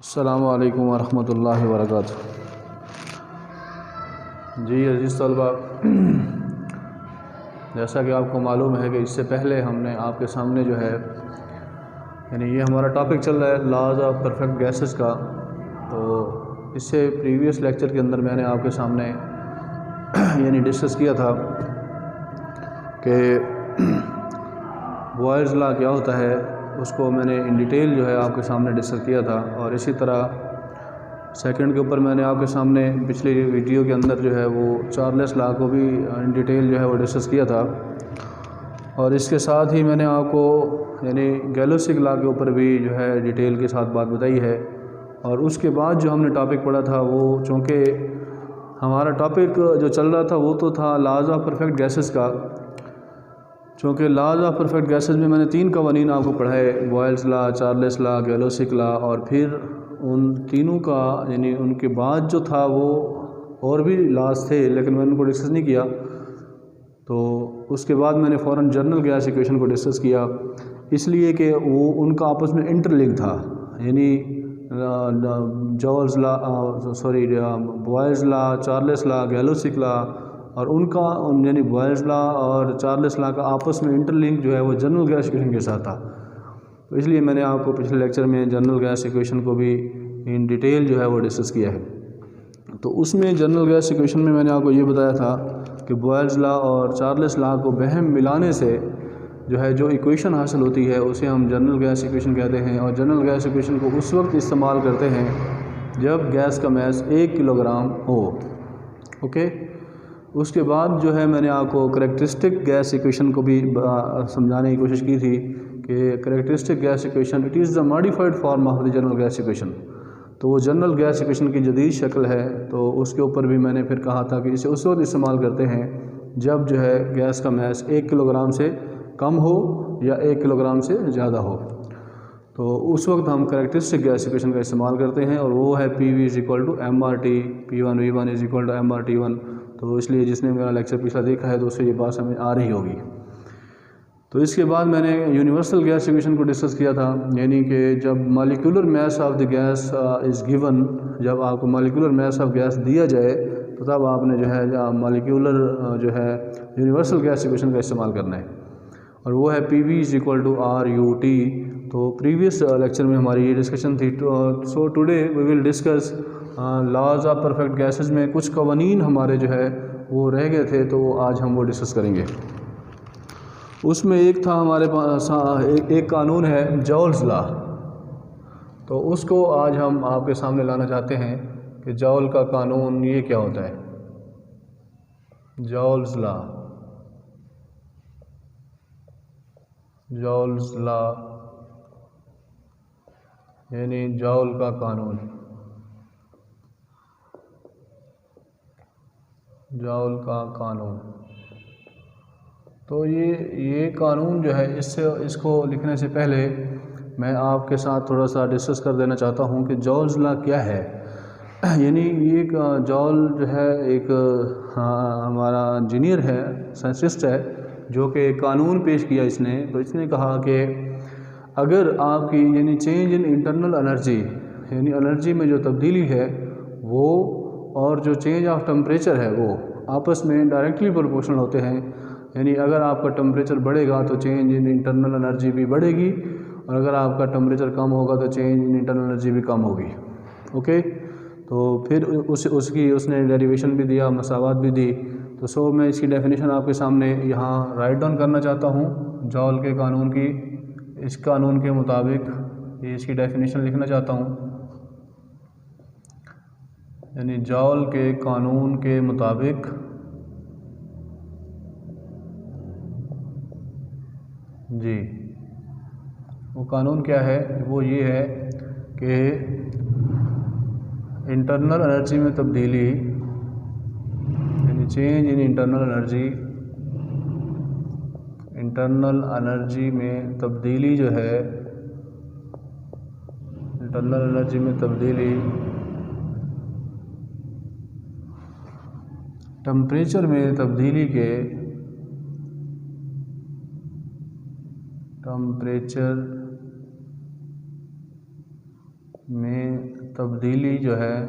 अस्सलामु अलैकुम वरहमतुल्लाहि वबरकातुहू। जी अज़ीज़ तलबा, जैसा कि आपको मालूम है कि इससे पहले हमने आपके सामने जो है यानी ये हमारा टॉपिक चल रहा है लॉज ऑफ परफेक्ट गैसेस का। तो इससे प्रीवियस लेक्चर के अंदर मैंने आपके सामने यानी डिस्कस किया था कि बॉयल्स लॉ क्या होता है, उसको मैंने इन डिटेल जो है आपके सामने डिस्कस किया था। और इसी तरह सेकंड के ऊपर मैंने आपके सामने पिछली वीडियो के अंदर जो है वो चार्ल्स लॉ को भी इन डिटेल जो है वो डिस्कस किया था। और इसके साथ ही मैंने आपको यानी गैलोसिक लॉ के ऊपर भी जो है डिटेल के साथ बात बताई है। और उसके बाद जो हमने टॉपिक पढ़ा था वो, चूँकि हमारा टॉपिक जो चल रहा था वो तो था लॉज ऑफ परफेक्ट गैसेस का। चूँकि लॉज ऑफ परफेक्ट गैसेस में मैंने 3 कवानीन आपको पढ़ाए, Boyle's law, Charles law, Gay Lussac's law. और फिर उन तीनों का यानी उनके बाद जो था वो और भी लॉज थे, लेकिन मैंने उनको डिस्कस नहीं किया। तो उसके बाद मैंने फ़ौरन जनरल गैस इक्वेशन को डिस्कस किया, इसलिए कि वो उनका आपस में इंटरलिंक था। यानी Joule's law, Boyle's law, Charles law, Gay Lussac's law, और उनका यानी बॉयल्स लॉ और चार्ल्स लॉ का आपस में इंटरलिंक जो है वो जनरल गैस इक्वेशन के साथ था। तो इसलिए मैंने आपको पिछले लेक्चर में जनरल गैस इक्वेशन को भी इन डिटेल जो है वो डिस्कस किया है। तो उसमें जनरल गैस इक्वेशन में मैंने आपको ये बताया था कि बॉयल्स लॉ और चार्ल्स लॉ को बहम मिलाने से जो है जो इक्वेशन हासिल होती है उसे हम जनरल गैस इक्वेशन कहते हैं। और जनरल गैस इक्वेशन को उस वक्त इस्तेमाल करते हैं जब गैस का मैस 1 किलोग्राम हो। ओके, उसके बाद जो है मैंने आपको करैक्टरिस्टिक गैस इक्वेशन को भी समझाने की कोशिश की थी कि characteristic gas equation it is the modified form of the general gas equation. तो वो जनरल गैस इक्वेशन की जदीद शक्ल है। तो उसके ऊपर भी मैंने फिर कहा था कि इसे उस वक्त इस्तेमाल करते हैं जब जो है गैस का मैस 1 किलोग्राम से कम हो या 1 किलोग्राम से ज़्यादा हो। तो उस वक्त हम करैक्टरिस्टिक गैस इक्वेशन का इस्तेमाल करते हैं, और वो है PV = mRT, P1V1 = mRT1। तो इसलिए जिसने मेरा लेक्चर पिछला देखा है तो उससे ये बात समझ आ रही होगी। तो इसके बाद मैंने यूनिवर्सल गैस इक्वेशन को डिस्कस किया था, यानी कि जब molecular mass of the gas is given, जब आपको मॉलिक्यूलर मास ऑफ गैस दिया जाए तो तब आपने जो है मॉलिक्यूलर जो है यूनिवर्सल गैस इक्वेशन का इस्तेमाल करना है, और वो है PV = RUT। तो प्रीवियस लेक्चर में हमारी ये डिस्कशन थी। So today we will discuss laws of perfect gases में कुछ कवानीन हमारे जो है वो रह गए थे, तो आज हम वो डिस्कस करेंगे। उसमें एक था हमारे पास एक कानून है जॉल्स लॉ। तो उसको आज हम आपके सामने लाना चाहते हैं कि जॉल का कानून ये क्या होता है, जॉल्स लॉ। जॉल्स लॉ यानी जॉल का कानून, जॉल का कानून। तो ये कानून जो है इसको लिखने से पहले मैं आपके साथ थोड़ा सा डिस्कस कर देना चाहता हूँ कि जॉल्स लॉ क्या है। यानी ये जॉल जो है एक हमारा इंजीनियर है, साइंटिस्ट है, जो कि कानून पेश किया इसने। तो इसने कहा कि अगर आपकी यानी चेंज इन इंटरनल एनर्जी, यानी एनर्जी में जो तब्दीली है वो, और जो चेंज ऑफ टेम्परेचर है वो आपस में डायरेक्टली प्रोपोर्शनल होते हैं। यानी अगर आपका टेम्परेचर बढ़ेगा तो चेंज इन इंटरनल एनर्जी भी बढ़ेगी, और अगर आपका टेम्परेचर कम होगा तो चेंज इन इंटरनल एनर्जी भी कम होगी। ओके, तो फिर उसने डेरिवेशन भी दिया, मसावात भी दी। तो मैं इसकी डेफिनेशन आपके सामने यहाँ राइट डाउन करना चाहता हूँ जॉल के कानून की। इस कानून के मुताबिक ये इसकी डेफिनेशन लिखना चाहता हूँ, यानी जॉल के कानून के मुताबिक जी वो कानून क्या है, वो ये है कि इंटरनल एनर्जी में तब्दीली, यानी change in internal energy, internal energy में तब्दीली जो है, इंटरनल एनर्जी में तब्दीली टेम्परेचर में तब्दीली के, टेम्परेचर में तब्दीली जो है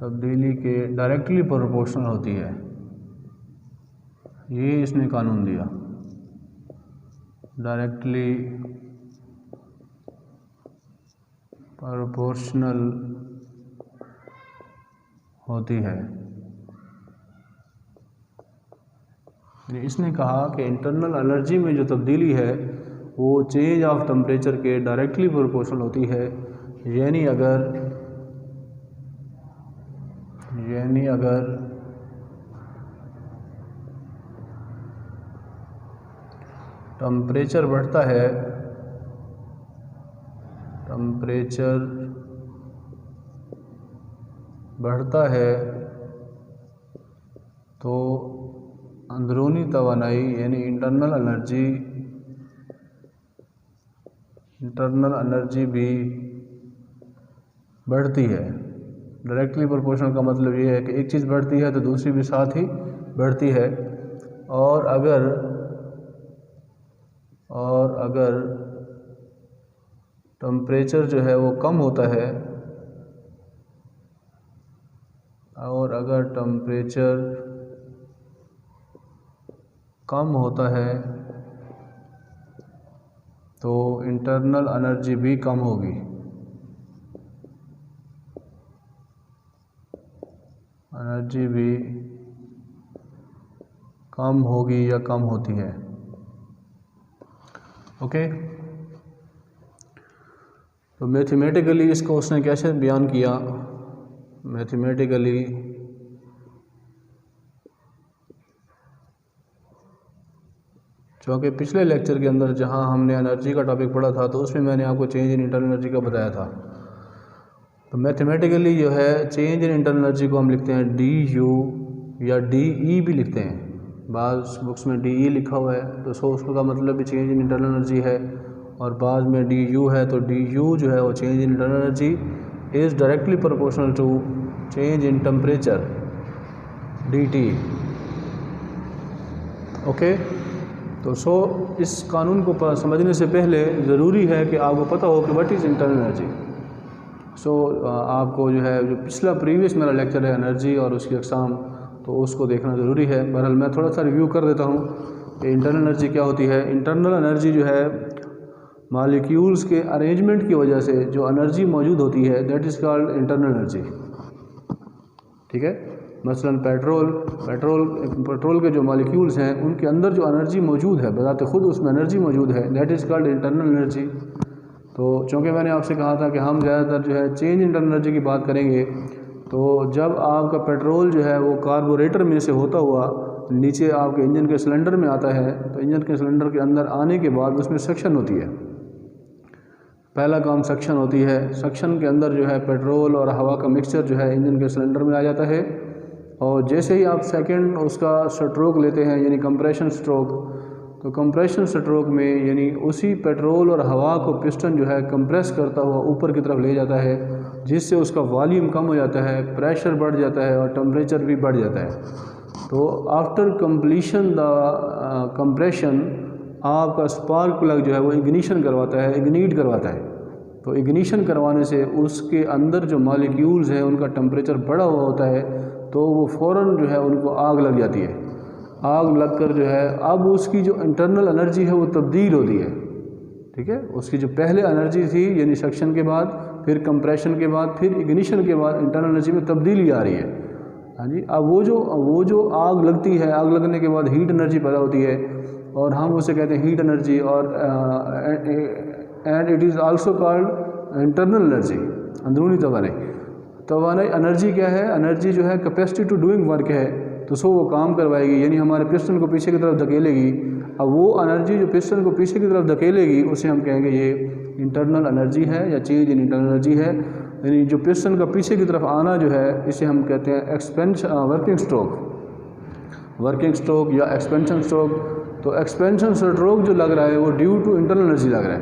तब्दीली के डायरेक्टली प्रोपोर्शनल होती है। ये इसने कानून दिया, डायरेक्टली प्रोपोर्शनल होती है। इसने कहा कि इंटरनल एनर्जी में जो तब्दीली है वो चेंज ऑफ टेम्परेचर के डायरेक्टली प्रोपोर्शनल होती है। यानी अगर टेम्परेचर बढ़ता है, तो अंदरूनी तवानाई यानी इंटरनल एनर्जी भी बढ़ती है। डायरेक्टली प्रोपोर्शनल का मतलब ये है कि एक चीज़ बढ़ती है तो दूसरी भी साथ ही बढ़ती है। और अगर टेम्परेचर जो है वो कम होता है, और अगर टेम्परेचर कम होता है तो इंटरनल एनर्जी भी कम होगी। या कम होती है। ओके, तो मैथमेटिकली इसको उसने कैसे बयान किया? मैथमेटिकली क्योंकि पिछले लेक्चर के अंदर जहां हमने एनर्जी का टॉपिक पढ़ा था तो उसमें मैंने आपको चेंज इन इंटरनल एनर्जी का बताया था। तो मैथमेटिकली जो है चेंज इन इंटरनल एनर्जी को हम लिखते हैं DU या DE भी लिखते हैं। बाज़ बुक्स में DE लिखा हुआ है तो सो उसका मतलब भी चेंज इन इंटरनल एनर्जी है, और बाद में DU है तो DU जो है वो change in internal energy is directly proportional to change in temperature DT। Okay, तो सो इस कानून को समझने से पहले ज़रूरी है कि आपको पता हो कि व्हाट इज़ इंटरनल एनर्जी। सो आपको जो है जो पिछला प्रीवियस मेरा लेक्चर है एनर्जी और उसकी अक़साम, तो उसको देखना ज़रूरी है। बहरहाल मैं थोड़ा सा रिव्यू कर देता हूँ कि इंटरनल एनर्जी क्या होती है। इंटरनल एनर्जी जो है मॉलिक्यूल्स के अरेंजमेंट की वजह से जो एनर्जी मौजूद होती है that is called internal energy. ठीक है, मसलन पेट्रोल के जो मॉलिक्यूल्स हैं उनके अंदर जो एनर्जी मौजूद है, बजाते खुद उसमें एनर्जी मौजूद है, that is called internal energy. तो चूँकि मैंने आपसे कहा था कि हम ज़्यादातर जो है चेंज इंटरनल एनर्जी की बात करेंगे, तो जब आपका पेट्रोल जो है वो कार्बोरेटर में से होता हुआ नीचे आपके इंजन के सिलेंडर में आता है, तो इंजन के सिलेंडर के अंदर आने के बाद उसमें सक्शन होती है। पहला काम सक्शन होती है। सक्शन के अंदर जो है पेट्रोल और हवा का मिक्सचर जो है इंजन के सिलेंडर में आ जाता है, और जैसे ही आप सेकंड उसका स्ट्रोक लेते हैं यानी कंप्रेशन स्ट्रोक, तो कंप्रेशन स्ट्रोक में यानी उसी पेट्रोल और हवा को पिस्टन जो है कंप्रेस करता हुआ ऊपर की तरफ ले जाता है, जिससे उसका वॉल्यूम कम हो जाता है, प्रेशर बढ़ जाता है और टेम्परेचर भी बढ़ जाता है। तो आफ्टर कंप्लीशन द कंप्रेशन आपका स्पार्क प्लग जो है वो इग्निशन करवाता है, इग्नीट करवाता है। तो इग्निशन करवाने से उसके अंदर जो मॉलिक्यूल्स हैं उनका टेम्परेचर बढ़ा हुआ होता है, तो वो फ़ौरन जो है उनको आग लग जाती है। आग लगकर जो है अब उसकी जो इंटरनल एनर्जी है वो तब्दील होती है। ठीक है, उसकी जो पहले एनर्जी थी यानी सक्शन के बाद, फिर कंप्रेशन के बाद, फिर इग्निशन के बाद इंटरनल एनर्जी में तब्दीली आ रही है। हाँ जी, अब वो जो आग लगती है, आग लगने के बाद हीट एनर्जी पैदा होती है और हम उसे कहते हैं हीट एनर्जी, और and it is also called internal energy, अंदरूनी तवानाई। एनर्जी क्या है? एनर्जी जो है कैपेसिटी टू डूइंग वर्क है, तो सो वो काम करवाएगी यानी हमारे पिस्टन को पीछे की तरफ धकेलेगी। अब वो एनर्जी जो पिस्टन को पीछे की तरफ धकेलेगी उसे हम कहेंगे ये इंटरनल एनर्जी है या चेंज इन इंटरनल एनर्जी है। यानी जो पिस्टन का पीछे की तरफ आना जो है इसे हम कहते हैं वर्किंग स्ट्रोक या एक्सपेंशन स्ट्रोक। तो एक्सपेंशन स्ट्रोक जो लग रहा है वो ड्यू टू इंटरनल एनर्जी लग रहा है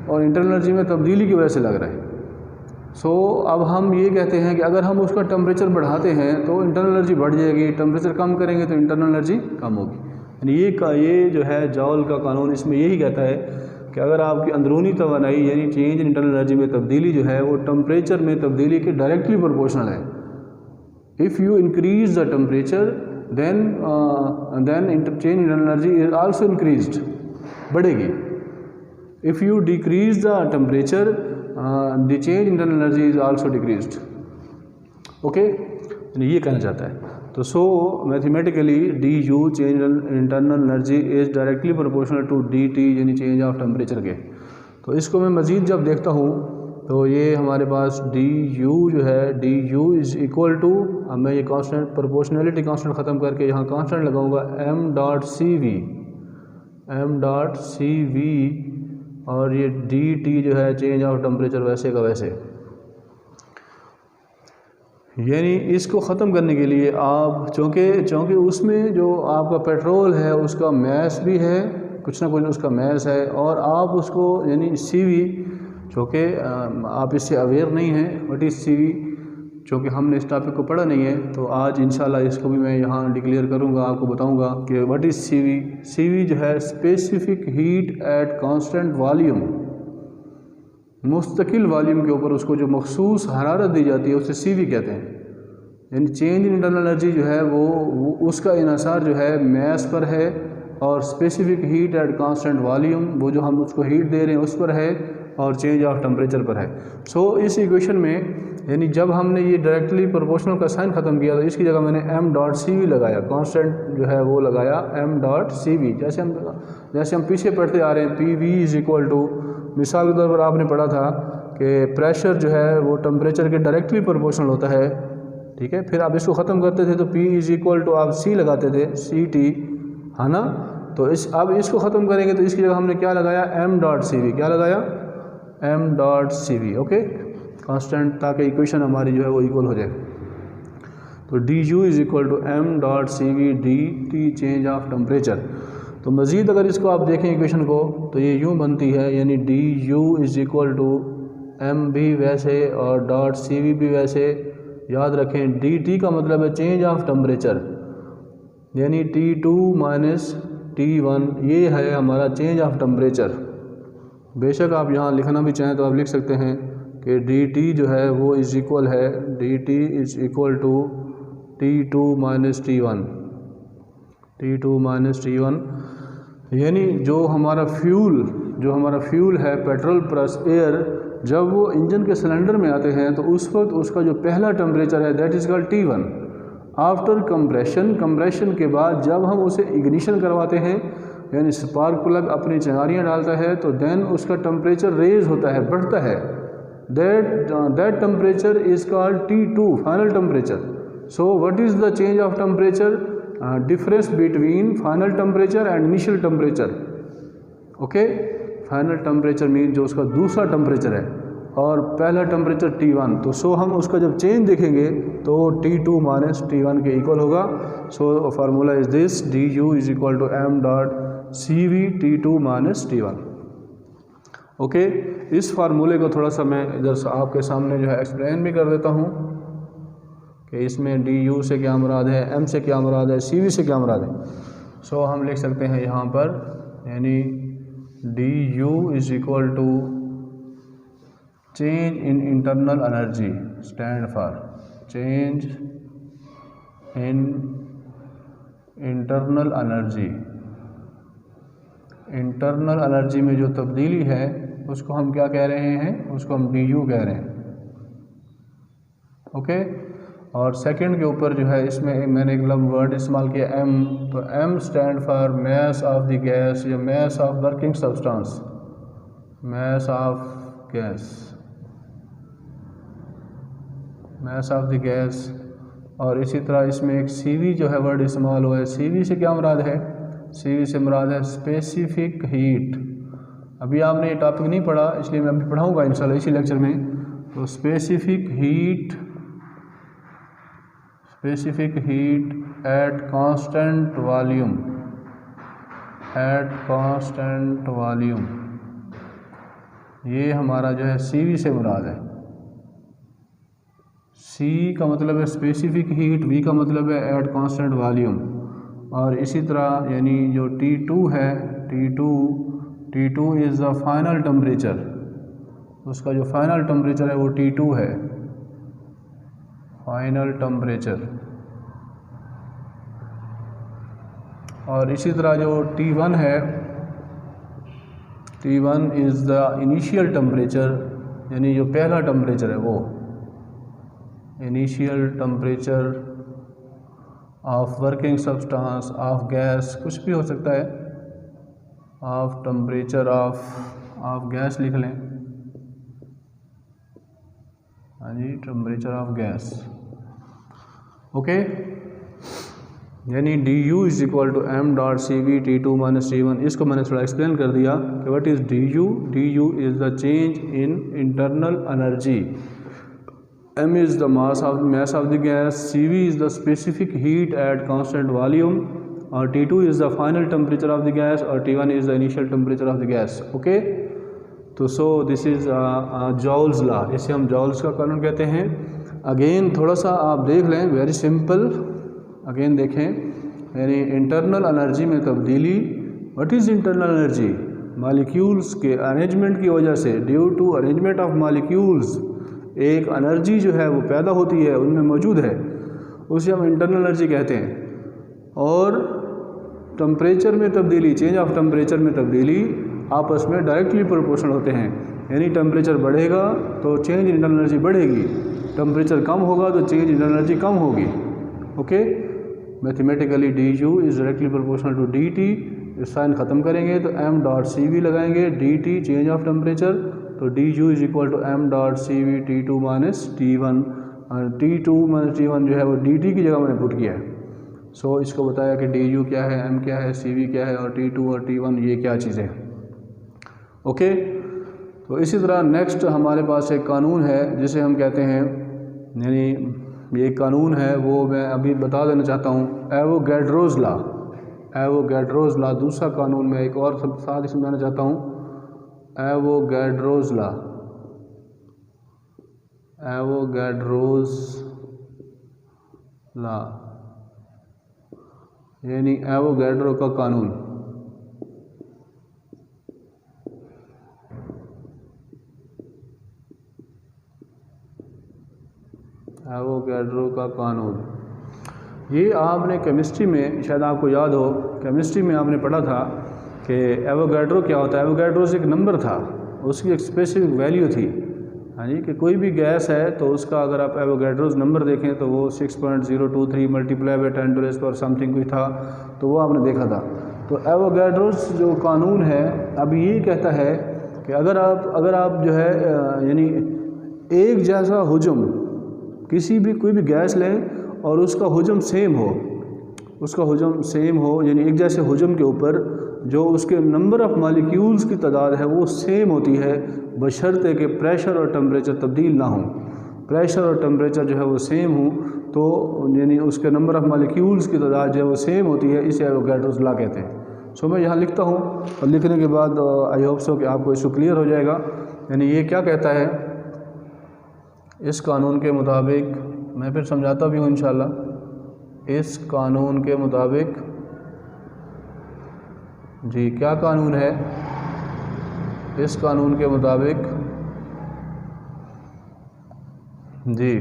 और इंटरनल एनर्जी में तब्दीली की वजह से लग रहा है। सो अब हम ये कहते हैं कि अगर हम उसका टेम्परेचर बढ़ाते हैं तो इंटरनल एनर्जी बढ़ जाएगी, टेम्परेचर कम करेंगे तो इंटरनल एनर्जी कम होगी। यानी ये जो है जॉल का कानून इसमें यही कहता है कि अगर आपकी अंदरूनी तवानाई यानी चेंज इन इंटरनल एनर्जी में तब्दीली जो है वो टेम्परेचर में तब्दीली के डायरेक्टली प्रोपोर्शनल है। If you increase the temperature then change in internal energy is also increased, बढ़ेगी। if you decrease the temperature the change in internal energy is also decreased, okay, ये कहना चाहता है। तो so mathematically du change in internal energy is directly proportional to dt यानी change of temperature के। तो इसको मैं मज़ीद जब देखता हूँ तो ये हमारे पास डी यू जो है D U is equal to, अब मैं ये कांस्टेंट प्रोपोर्शनलिटी कांस्टेंट ख़त्म करके यहाँ कांस्टेंट लगाऊंगा एम डॉट सी वी और ये डी टी जो है चेंज ऑफ टेम्परेचर वैसे का वैसे। यानी इसको ख़त्म करने के लिए आप चूँकि उसमें जो आपका पेट्रोल है उसका मैस भी है, कुछ ना कुछ उसका मैस है, और आप उसको यानी सी वी चूँकि आप इससे अवेयर नहीं हैं व्हाट इज़ सीवी, चूँकि हमने इस टॉपिक को पढ़ा नहीं है, तो आज इंशाल्लाह इसको भी मैं यहाँ डिक्लेयर करूँगा, आपको बताऊँगा कि व्हाट इज़ सीवी। सीवी जो है specific heat at constant volume, मुस्तकिल वॉल्यूम के ऊपर उसको जो मखसूस हरारत दी जाती है उसे सीवी कहते हैं। यानी चेंज इन इंटरनल एनर्जी जो है वो उसका इन्हिसार जो है मैस पर है और specific heat at constant volume वो जो हम उसको हीट दे रहे हैं उस पर है और चेंज ऑफ टेम्परेचर पर है। सो इस इक्वेशन में यानी जब हमने ये डायरेक्टली प्रोपोर्शनल का साइन ख़त्म किया तो इसकी जगह मैंने एम डॉट सी वी लगाया, कांस्टेंट जो है वो लगाया एम डॉट सी वी। जैसे हम पीछे पढ़ते आ रहे हैं P V is equal to, मिसाल के तौर पर आपने पढ़ा था कि प्रेशर जो है वो टेम्परेचर के डायरेक्टली प्रोपोर्शनल होता है, ठीक है। फिर आप इसको ख़त्म करते थे तो पी इज़ इक्वल टू आप सी लगाते थे, सी टी, है ना। तो अब इसको ख़त्म करेंगे तो इसकी जगह हमने क्या लगाया एम डॉट सी वी, क्या लगाया M dot C V, okay constant, ताकि इक्वेशन हमारी जो है वो इक्वल हो जाए। तो D U is equal to M dot C V D T change of temperature. तो मज़ीद अगर इसको आप देखें इक्वेशन को तो ये यूँ बनती है, यानी D U is equal to M भी वैसे और डॉट सी वी भी वैसे। याद रखें डी टी का मतलब है चेंज ऑफ टेम्परेचर, यानी T two minus T one ये है हमारा चेंज ऑफ टेम्परेचर। बेशक आप यहाँ लिखना भी चाहें तो आप लिख सकते हैं कि डी टी जो है वो इज़ इक्वल है D T is equal to T two minus T one, T two minus T one. यानी जो हमारा फ्यूल है पेट्रोल प्लस एयर, जब वो इंजन के सिलेंडर में आते हैं तो उस वक्त उसका जो पहला टेम्परेचर है that is called T one. After compression के बाद जब हम उसे इग्निशन करवाते हैं यानी स्पार्क प्लग अपनी चिंगारियाँ डालता है तो देन उसका टेम्परेचर रेज होता है, बढ़ता है। That temperature is called T2 final temperature. So what is the change of temperature, difference between final temperature and initial temperature, okay. Final temperature mean जो उसका दूसरा टेम्परेचर है और पहला टेम्परेचर T1। तो सो हम उसका जब चेंज देखेंगे तो T2 माइनस T1 के इक्वल होगा। So formula is this D U is equal to M dot C V T2 minus T1, okay. इस फार्मूले को थोड़ा सा मैं इधर से आपके सामने जो है एक्सप्लेन भी कर देता हूँ कि इसमें डी यू से क्या मुराद है, एम से क्या मुराद है, सी वी से क्या मुराद है। सो हम लिख सकते हैं यहाँ पर यानी D U is equal to change in internal energy, stand for change in internal energy. Internal energy में जो तब्दीली है उसको हम क्या कह रहे हैं, उसको हम डी यू कह रहे हैं, ओके। और सेकंड के ऊपर जो है इसमें मैंने एक वर्ड इस्तेमाल किया एम, तो M stand for mass of the gas या mass of working substance, mass of gas, mass of the gas. और इसी तरह इसमें एक सीवी जो है वर्ड इस्तेमाल हुआ है, सीवी से क्या मुराद है, सीवी से मुराद है स्पेसिफिक हीट। अभी आपने ये टॉपिक नहीं पढ़ा इसलिए मैं अभी पढ़ाऊँगा इंशाल्लाह इसी लेक्चर में। तो specific heat at constant volume, ये हमारा जो है सीवी से मुराद है। सी का मतलब है स्पेसिफिक हीट, वी का मतलब है एट कांस्टेंट वॉल्यूम। और इसी तरह यानी जो T2 है, T2 is the final temperature, उसका जो फाइनल टेम्परेचर है वो T2 है, फाइनल टेम्परेचर। और इसी तरह जो T1 है, T1 is the initial temperature, यानी जो पहला टेम्परेचर है वो initial temperature of working substance of gas, कुछ भी हो सकता है, ऑफ टेम्परेचर ऑफ गैस लिख लें, हाँ जी, टेम्परेचर ऑफ गैस। ओके, यानी du is equal to m dot C V T2 minus T1। इसको मैंने थोड़ा एक्सप्लेन कर दिया कि what is du is the change in internal energy, m is the mass of the gas, cv is the specific heat at constant volume, और T2 is the final temperature of the gas, और T1 is the initial temperature of the gas. Okay, तो so this is joules law, इसे हम joules का कानून कहते हैं। Again थोड़ा सा आप देख लें, वेरी सिंपल, अगेन देखें, यानी इंटरनल एनर्जी में तब्दीली। What is internal energy? Molecules के अरेंजमेंट की वजह से, due to arrangement of molecules, एक एनर्जी जो है वो पैदा होती है, उनमें मौजूद है, उसे हम इंटरनल एनर्जी कहते हैं। और टेम्परेचर में तब्दीली, चेंज ऑफ टेम्परेचर में तब्दीली आपस में डायरेक्टली प्रोपोर्शनल होते हैं, यानी टेम्परेचर बढ़ेगा तो चेंज इंटरनल एनर्जी बढ़ेगी, टेम्परेचर कम होगा तो चेंज इंटरनल एनर्जी कम होगी। Okay, mathematically du is directly proportional to dt, इस साइन ख़त्म करेंगे तो m डॉट सी वी लगाएंगे, dt चेंज ऑफ टेम्परेचर, तो du is equal to m dot C V T2 minus T1, T2 minus T1 जो है वो dt की जगह मैंने पुट किया है। सो इसको बताया कि du क्या है, m क्या है, cv क्या है, और T2 और T1 ये क्या चीज़ें हैं। ओके, तो इसी तरह नेक्स्ट हमारे पास एक कानून है जिसे हम कहते हैं, यानी ये कानून है वो मैं अभी बता देना चाहता हूँ, एवोगैड्रोज लॉ। एवोगैड्रोज लॉ दूसरा कानून में एक और साथ ही समझाना चाहता हूँ, एवोगैड्रोज लॉ, एवोगैड्रोज लॉ यानी एवोगैड्रो का कानून। एवोगैड्रो का कानून, ये आपने केमिस्ट्री में, शायद आपको याद हो, केमिस्ट्री में आपने पढ़ा था कि एवोगैड्रो क्या होता है। एवोगैड्रोज एक नंबर था, उसकी एक स्पेसिफिक वैल्यू थी, हाँ जी, कि कोई भी गैस है तो उसका अगर आप एवोगैड्रोज नंबर देखें तो वो 6.023 multiply by 10 to raise power something कुछ था, तो वो आपने देखा था। तो एवोगैड्रोज जो कानून है अब ये कहता है कि अगर आप जो है यानी एक जैसा हुजम, किसी भी कोई भी गैस लें और उसका हुजम सेम हो, उसका हुजम सेम हो, यानी एक जैसे हुजम के ऊपर जो उसके नंबर ऑफ़ मॉलिक्यूल्स की तादाद है वो सेम होती है, बशर्ते कि प्रेशर और टेम्परेचर तब्दील ना हो। प्रेशर और टेम्परेचर जो है वो सेम हो तो यानी उसके नंबर ऑफ़ मॉलिक्यूल्स की तादाद जो है वो सेम होती है, इसे एवोगैड्रोस लॉ कहते हैं। सो मैं यहाँ लिखता हूँ और लिखने के बाद आई होप सो कि आपको इसको क्लियर हो जाएगा। यानी ये क्या कहता है, इस कानून के मुताबिक, मैं फिर समझाता भी हूँ इंशाल्लाह, इस कानून के मुताबिक, जी क्या कानून है, इस कानून के मुताबिक जी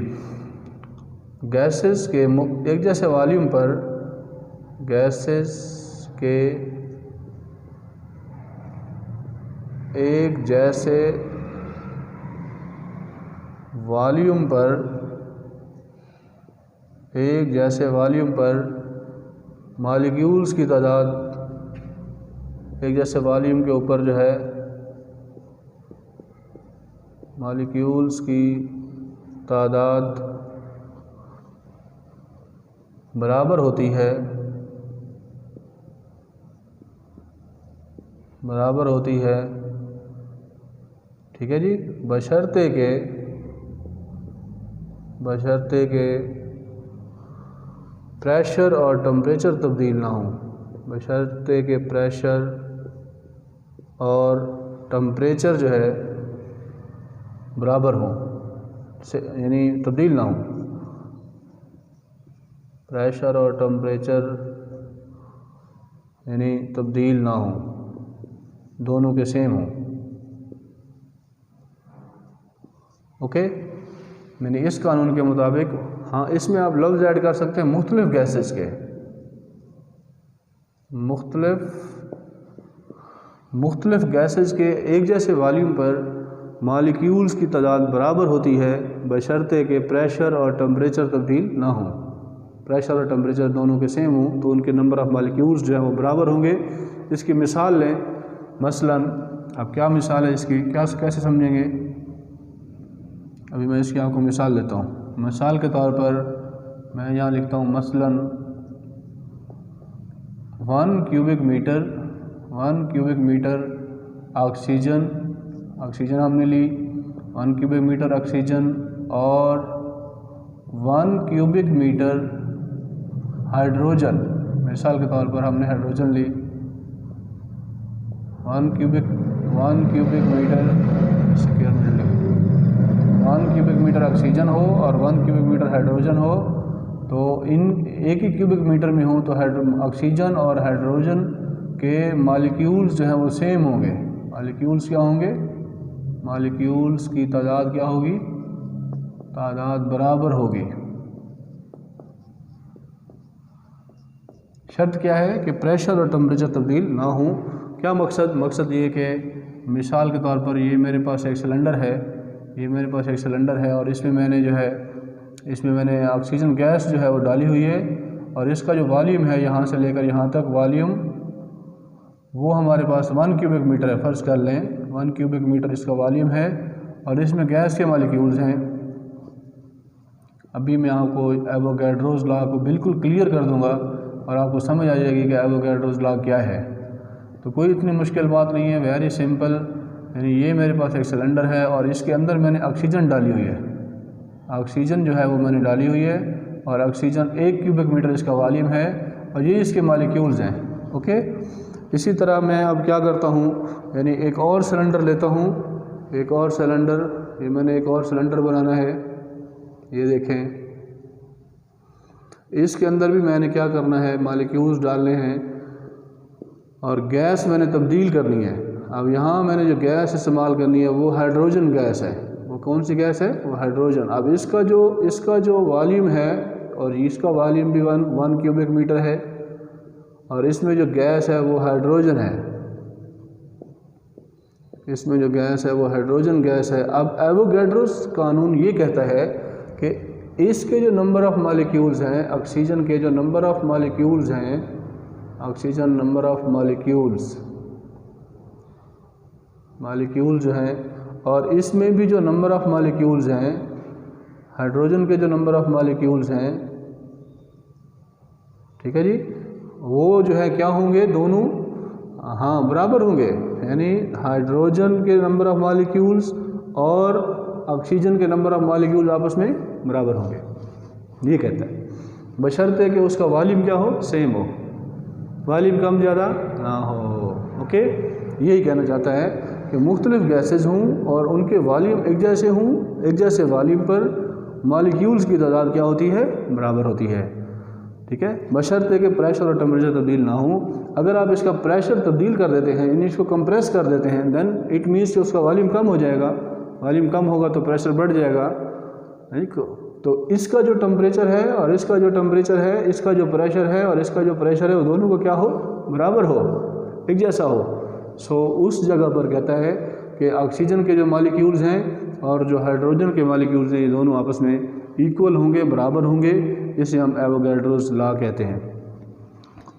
गैसेस के एक जैसे वॉल्यूम पर, गैसेस के एक जैसे वॉल्यूम पर, एक जैसे वॉल्यूम पर मॉलिक्यूल्स की तादाद, एक जैसे वॉल्यूम के ऊपर जो है मॉलिक्यूल्स की तादाद बराबर होती है, बराबर होती है, ठीक है जी, बशर्ते के प्रेशर और टेम्परेचर तब्दील ना हो, बशर्ते के प्रेशर और टेम्परेचर जो है बराबर हो, यानी तब्दील ना हो, प्रेशर और टेम्परेचर यानी तब्दील ना हो। दोनों के सेम हों। ओके, मैंने इस कानून के मुताबिक, हाँ इसमें आप लफ्ज़ ऐड कर सकते हैं मुख्तलिफ गैसेस के, मुख्तलिफ गैसेस के एक जैसे वॉल्यूम पर मॉलिक्यूल्स की तादाद बराबर होती है बशर्ते कि प्रेशर और टेम्परेचर तब्दील ना हो। प्रेशर और टेम्परेचर दोनों के सेम हों तो उनके नंबर ऑफ़ मॉलिक्यूल्स जो है वो बराबर होंगे। इसकी मिसाल लें, मसलन अब क्या मिसाल है इसकी, कैसे समझेंगे, अभी मैं इसकी आपको मिसाल लेता हूँ। मिसाल के तौर पर मैं यहाँ लिखता हूँ मसलन 1 क्यूबिक मीटर ऑक्सीजन हमने ली, 1 क्यूबिक मीटर ऑक्सीजन और 1 क्यूबिक मीटर हाइड्रोजन। मिसाल के तौर पर हमने हाइड्रोजन ली, 1 क्यूबिक मीटर ऑक्सीजन हो और 1 क्यूबिक मीटर हाइड्रोजन हो, तो इन एक ही क्यूबिक मीटर में हो तो ऑक्सीजन और हाइड्रोजन के मॉलिक्यूल्स जो हैं वो सेम होंगे। मॉलिक्यूल्स क्या होंगे, मॉलिक्यूल्स की तादाद क्या होगी, तादाद बराबर होगी। शर्त क्या है कि प्रेशर और टेम्परेचर तब्दील ना हो। क्या मकसद ये कि मिसाल के तौर पर ये मेरे पास एक सिलेंडर है, और इसमें मैंने ऑक्सीजन गैस जो है वो डाली हुई है, और इसका जो वॉल्यूम है यहाँ से लेकर यहाँ तक वॉल्यूम वो हमारे पास 1 क्यूबिक मीटर है। फ़र्ज़ कर लें 1 क्यूबिक मीटर इसका वॉल्यूम है और इसमें गैस के मॉलिक्यूल्स हैं। अभी मैं आपको एवोगैड्रोस लॉ को बिल्कुल क्लियर कर दूंगा और आपको समझ आ जाएगी कि एवोगैड्रोस लॉ क्या है। तो कोई इतनी मुश्किल बात नहीं है, वेरी सिंपल। यानी ये मेरे पास एक सिलेंडर है और इसके अंदर मैंने ऑक्सीजन डाली हुई है, ऑक्सीजन जो है वो मैंने डाली हुई है, और ऑक्सीजन 1 क्यूबिक मीटर इसका वॉल्यूम है और ये इसके मॉलिक्यूल्स हैं। ओके, इसी तरह मैं अब क्या करता हूँ, यानी एक और सिलेंडर लेता हूँ, ये मैंने एक और सिलेंडर बनाना है, ये देखें। इसके अंदर भी मैंने क्या करना है, मॉलिक्यूल्स डालने हैं और गैस मैंने तब्दील करनी है। अब यहाँ मैंने जो गैस इस्तेमाल करनी है वो हाइड्रोजन गैस है। वो कौन सी गैस है, वो हाइड्रोजन। अब इसका जो वॉल्यूम है, और इसका वॉल्यूम भी 1 क्यूबिक मीटर है, और इसमें जो गैस है वो हाइड्रोजन है, इसमें जो गैस है वो हाइड्रोजन गैस है। अब एवोगैड्रोस कानून ये कहता है कि इसके जो नंबर ऑफ़ मॉलिक्यूल्स हैं, ऑक्सीजन के जो नंबर ऑफ़ मॉलिक्यूल्स हैं, ऑक्सीजन नंबर ऑफ़ मॉलिक्यूल्स जो हैं, और इसमें भी जो नंबर ऑफ़ मॉलिक्यूल्स हैं, हाइड्रोजन के जो नंबर ऑफ़ मॉलिक्यूल्स हैं, ठीक है जी, वो जो है क्या होंगे, दोनों हाँ बराबर होंगे। यानी हाइड्रोजन के नंबर ऑफ़ मॉलिक्यूल्स और ऑक्सीजन के नंबर ऑफ़ मॉलिक्यूल्स आपस में बराबर होंगे, ये कहता है, बशर्ते कि उसका वॉल्यूम क्या हो, सेम हो, वॉल्यूम कम ज़्यादा ना हो। ओके, यही कहना चाहता है कि मुख्तलिफ गैसेस हों और उनके वॉल्यूम एक जैसे हों, एक जैसे वॉल्यूम पर मॉलिक्यूल्स की तादाद क्या होती है, बराबर होती है। ठीक है, बशर्ते कि प्रेशर और टेम्परेचर तब्दील ना हो। अगर आप इसका प्रेशर तब्दील कर देते हैं, यानी इसको कंप्रेस कर देते हैं, देन इट मीन्स कि उसका वॉल्यूम कम हो जाएगा। वॉल्यूम कम होगा तो प्रेशर बढ़ जाएगा। तो इसका जो टेम्परेचर है और इसका जो टेम्परेचर है, इसका जो प्रेशर है और इसका जो प्रेशर है, वो दोनों को क्या हो, बराबर हो, एक जैसा हो। सो उस जगह पर कहता है कि ऑक्सीजन के जो मॉलिक्यूल्स हैं और जो हाइड्रोजन के मॉलिक्यूल्स हैं, ये दोनों आपस में इक्वल होंगे, बराबर होंगे। इसे हम एवोगैड्रोस लॉ कहते हैं।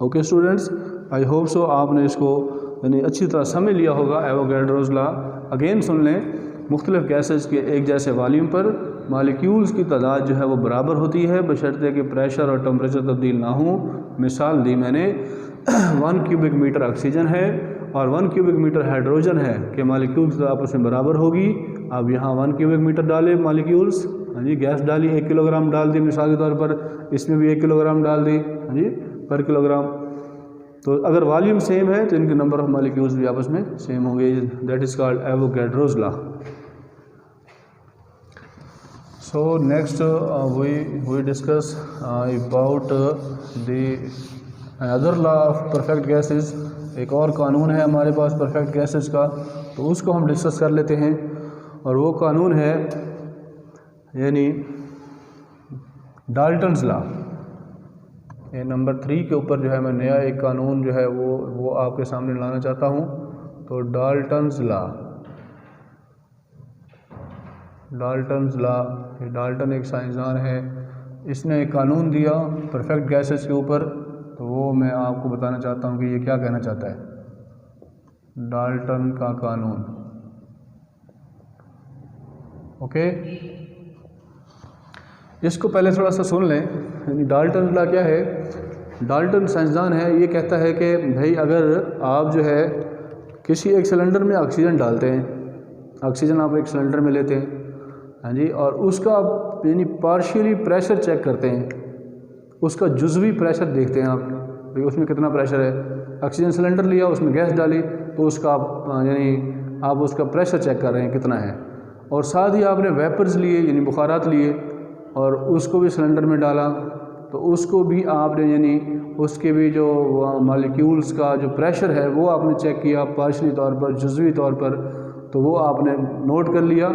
Okay students, I hope so आपने इसको यानी अच्छी तरह समझ लिया होगा। एवोगैड्रोस लॉ अगेन सुन लें, मुख्तलिफ गैसेस के एक जैसे वॉल्यूम पर मॉलिक्यूल्स की तादाद जो है वो बराबर होती है, बशर्ते कि प्रेशर और टेम्परेचर तब्दील ना हो। मिसाल दी मैंने 1 क्यूबिक मीटर ऑक्सीजन है और 1 क्यूबिक मीटर हाइड्रोजन है कि मॉलिक्यूल्स आपस में बराबर होगी। अब यहाँ 1 क्यूबिक मीटर डाले मॉलिक्यूल्स, हाँ जी, गैस डाली 1 किलोग्राम डाल दी, मिसाल के तौर पर इसमें भी 1 किलोग्राम डाल दी, हाँ जी, पर किलोग्राम। तो अगर वॉल्यूम सेम है तो इनके नंबर ऑफ मॉलिक्यूल्स भी आपस में सेम होंगे। That is called Avogadro's law. So next we discuss about the another law of perfect gases एक और कानून है हमारे पास परफेक्ट गैसेस का, तो उसको हम डिस्कस कर लेते हैं। और वो कानून है यानी डाल्टन्स लॉ। ये नंबर 3 के ऊपर जो है मैं नया एक कानून जो है वो आपके सामने लाना चाहता हूँ। तो डाल्टन्स लॉ, ये डाल्टन एक साइंसदान है, इसने एक कानून दिया परफेक्ट गैसेस के ऊपर। तो वो मैं आपको बताना चाहता हूँ कि ये क्या कहना चाहता है, डाल्टन का कानून। ओके, इसको पहले थोड़ा सा सुन लें। यानी डाल्टन लॉ क्या है? डाल्टन साइंसदान है, ये कहता है कि भाई अगर आप जो है किसी एक सिलेंडर में ऑक्सीजन डालते हैं, ऑक्सीजन आप एक सिलेंडर में लेते हैं, हाँ जी, और उसका यानी पार्शियली प्रेशर चेक करते हैं, उसका जुज़वी प्रेशर देखते हैं आप, भाई उसमें कितना प्रेशर है। ऑक्सीजन सिलेंडर लिया, उसमें गैस डाली, तो उसका यानी आप उसका प्रेशर चेक कर रहे हैं कितना है। और साथ ही आपने वेपर्स लिए यानी बुखारात लिए और उसको भी सिलेंडर में डाला, तो उसको भी आपने यानी उसके भी जो मॉलिक्यूल्स का जो प्रेशर है वो आपने चेक किया पार्शियली तौर पर, जुज़वी तौर पर, तो वो आपने नोट कर लिया।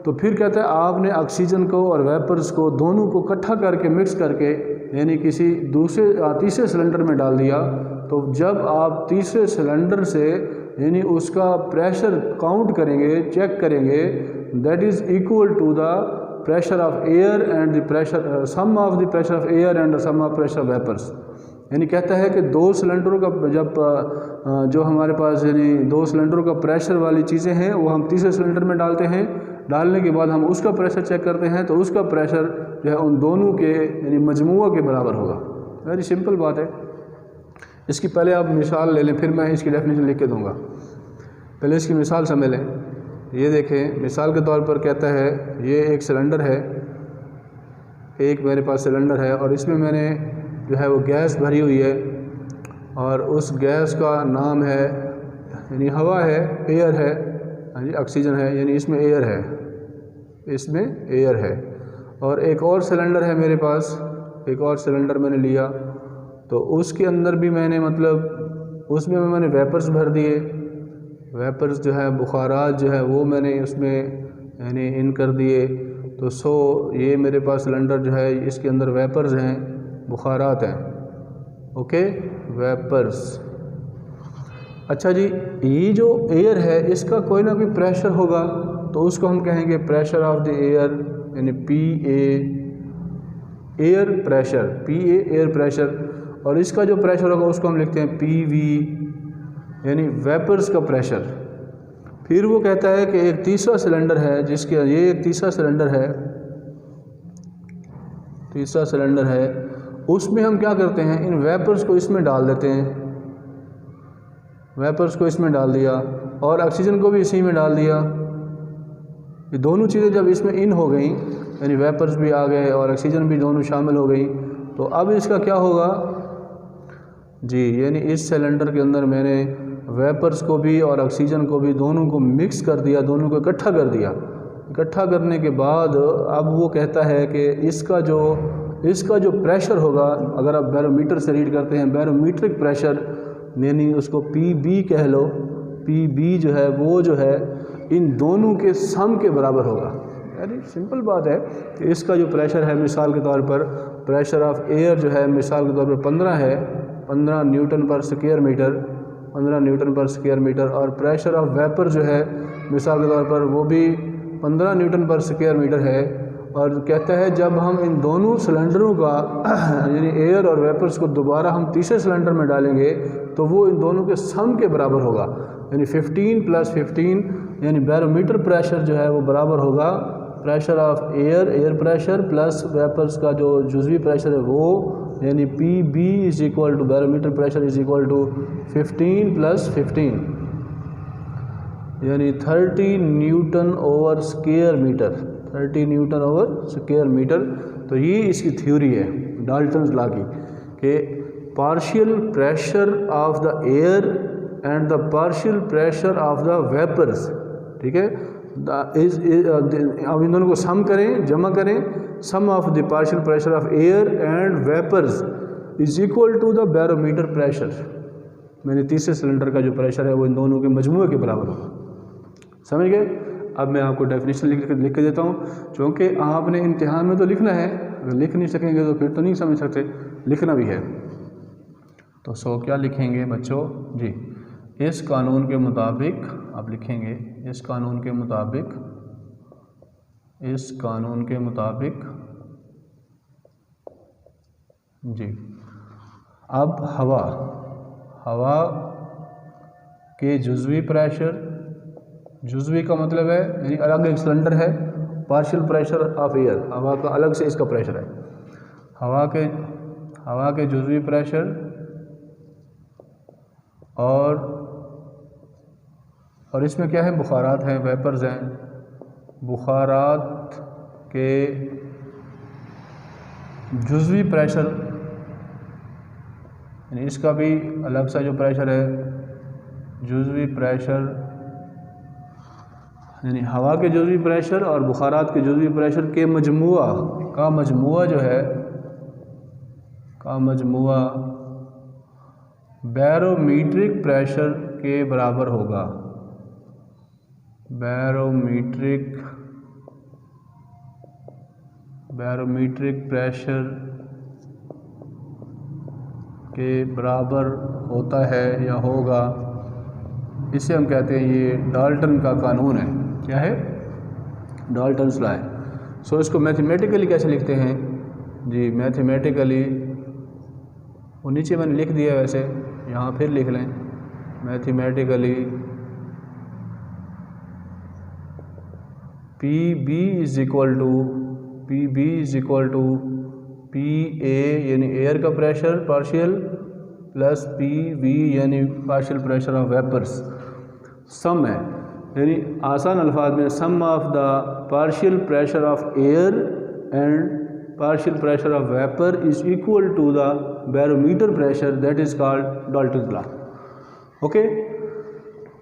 तो फिर कहता है आपने ऑक्सीजन को और वेपर्स को दोनों को इकट्ठा करके मिक्स करके यानी किसी तीसरे सिलेंडर में डाल दिया। तो जब आप तीसरे सिलेंडर से यानी उसका प्रेशर काउंट करेंगे, चेक करेंगे, that is equal to the pressure of air and the pressure sum of the pressure of air and sum of pressure of vapours. यानी कहता है कि दो सिलेंडरों का जब जो हमारे पास यानी दो सिलेंडरों का प्रेशर वाली चीज़ें हैं वो हम तीसरे सिलेंडर में डालते हैं, डालने के बाद हम उसका प्रेशर चेक करते हैं, तो उसका प्रेशर जो है उन दोनों के यानी मजमुआ के बराबर होगा। वेरी सिंपल बात है। इसकी पहले आप मिसाल ले लें, फिर मैं इसकी डेफिनेशन लिख के दूँगा। पहले इसकी मिसाल समझ लें। ये देखें, मिसाल के तौर पर कहता है ये एक सिलेंडर है, एक मेरे पास सिलेंडर है और इसमें मैंने जो है वो गैस भरी हुई है और उस गैस का नाम है यानी हवा है, एयर है, हाँ जी, ऑक्सीजन है, यानी इसमें एयर है, इसमें एयर है। और एक और सिलेंडर है मेरे पास, एक और सिलेंडर मैंने लिया, तो उसके अंदर भी मैंने मतलब उसमें मैंने वेपर्स भर दिए, वेपर्स जो है बुखारात जो है वो मैंने उसमें यानी इन कर दिए। तो ये मेरे पास सिलेंडर जो है इसके अंदर वेपर्स हैं, बुखारात हैं, ओके, वेपर्स। अच्छा जी, ये जो एयर है इसका कोई ना कोई प्रेशर होगा, तो उसको हम कहेंगे प्रेशर ऑफ द एयर, यानी PA, air pressure, PA air pressure. और इसका जो प्रेशर होगा उसको हम लिखते हैं PV, यानी वेपर्स का प्रेशर। फिर वो कहता है कि एक तीसरा सिलेंडर है जिसके ये एक तीसरा सिलेंडर है, तीसरा सिलेंडर है, उसमें हम क्या करते हैं, इन वेपर्स को इसमें डाल देते हैं, वेपर्स को इसमें डाल दिया और ऑक्सीजन को भी इसी में डाल दिया। ये दोनों चीज़ें जब इसमें इन हो गई, यानी वेपर्स भी आ गए और ऑक्सीजन भी दोनों शामिल हो गई, तो अब इसका क्या होगा जी, यानी इस सिलेंडर के अंदर मैंने वेपर्स को भी और ऑक्सीजन को भी दोनों को मिक्स कर दिया, दोनों को इकट्ठा कर दिया। इकट्ठा करने के बाद अब वो कहता है कि इसका जो प्रेशर होगा, अगर आप बैरोमीटर से रीड करते हैं, बैरोमीट्रिक प्रेशर यानी उसको PB कह लो, PB जो है वो जो है इन दोनों के सम के बराबर होगा। यानी सिंपल बात है कि इसका जो प्रेशर है मिसाल के तौर पर प्रेशर ऑफ एयर जो है मिसाल के तौर पर 15 है, 15 न्यूटन पर स्क्वायर मीटर, 15 न्यूटन पर स्क्वायर मीटर। और प्रेशर ऑफ वेपर जो है मिसाल के तौर पर वो भी 15 न्यूटन पर स्क्वायर मीटर है। और कहता है जब हम इन दोनों सिलेंडरों का यानी एयर और वेपर्स को दोबारा हम तीसरे सिलेंडर में डालेंगे तो वो इन दोनों के सम के बराबर होगा, यानी 15 + 15, यानी बैरोमीटर प्रेशर जो है वो बराबर होगा pressure of air pressure plus vapours का जो जुज़वी प्रेशर है वो, यानी PB = बैरोमीटर प्रेशर = 15 + 15, यानी 30 N/स्क्वायर मीटर, 30 N/स्क्वायर मीटर। तो ये इसकी थ्योरी है डाल्टन्स लॉ की कि partial pressure of the air and the partial pressure of the vapours, ठीक है, अब इन दोनों को सम करें, जमा करें, sum of the partial pressure of air and vapours is equal to the barometer pressure. मैंने तीसरे सिलेंडर का जो प्रेशर है वो इन दोनों के मजमूए के बराबर होगा। समझ गए? अब मैं आपको डेफिनेशन लिख के देता हूँ, क्योंकि आपने इम्तिहान में तो लिखना है, अगर लिख नहीं सकेंगे तो फिर तो नहीं समझ सकते, लिखना भी है। तो सो क्या लिखेंगे बच्चों जी, इस कानून के मुताबिक आप लिखेंगे, इस कानून के मुताबिक, इस कानून के मुताबिक जी, अब हवा के जुज़वी प्रेशर, जुज़वी का मतलब है यानी अलग एक सिलेंडर है, पार्शियल प्रेशर ऑफ एयर, हवा का अलग से इसका प्रेशर है, हवा के जुज़वी प्रेशर और इसमें क्या है, बुखारात हैं, वेपर्स हैं, बुखारात के जुज़वी प्रेशर यानी इसका भी अलग सा जो प्रेशर है, जुज़वी प्रेशर यानी हवा के जुज़वी प्रेशर और बुखारात के जुज़वी प्रेशर के मजमुआ जो है, का मजमुआ बैरोमीट्रिक प्रेशर के बराबर होगा, बैरोमीट्रिक प्रेशर के बराबर होता है या होगा। इसे हम कहते हैं, ये डाल्टन का कानून है। क्या है? डाल्टन्स लॉ है। सो इसको मैथमेटिकली कैसे लिखते हैं जी, मैथमेटिकली वो नीचे मैंने लिख दिया है, वैसे यहाँ फिर लिख लें, mathematically PB is equal to PA यानी एयर का प्रेशर पार्शियल प्लस PV यानी partial pressure of vapours, sum है यानी आसान अल्फाज में sum of the partial pressure of air and partial pressure of vapour is equal to the barometer pressure, that is called Dalton's law. Okay,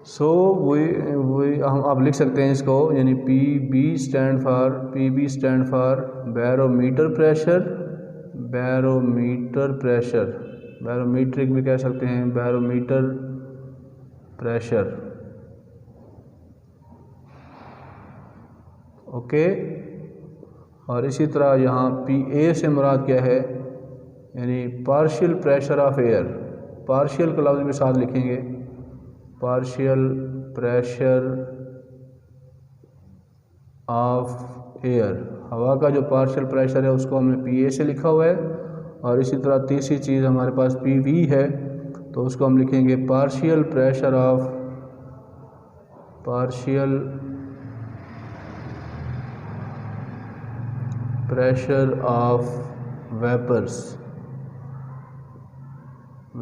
so वही हम आप लिख सकते हैं इसको, यानी PB stand for barometer pressure, barometric भी कह सकते हैं, बैरोमीटर प्रेशर। ओके, और इसी तरह यहाँ PA से मुराद क्या है, यानी partial pressure of air, partial का लफ्ज़ भी साथ लिखेंगे, पार्शियल प्रेशर ऑफ एयर, हवा का जो पार्शियल प्रेशर है उसको हमने PA से लिखा हुआ है, और इसी तरह तीसरी चीज़ हमारे पास PV है, तो उसको हम लिखेंगे पार्शियल प्रेशर ऑफ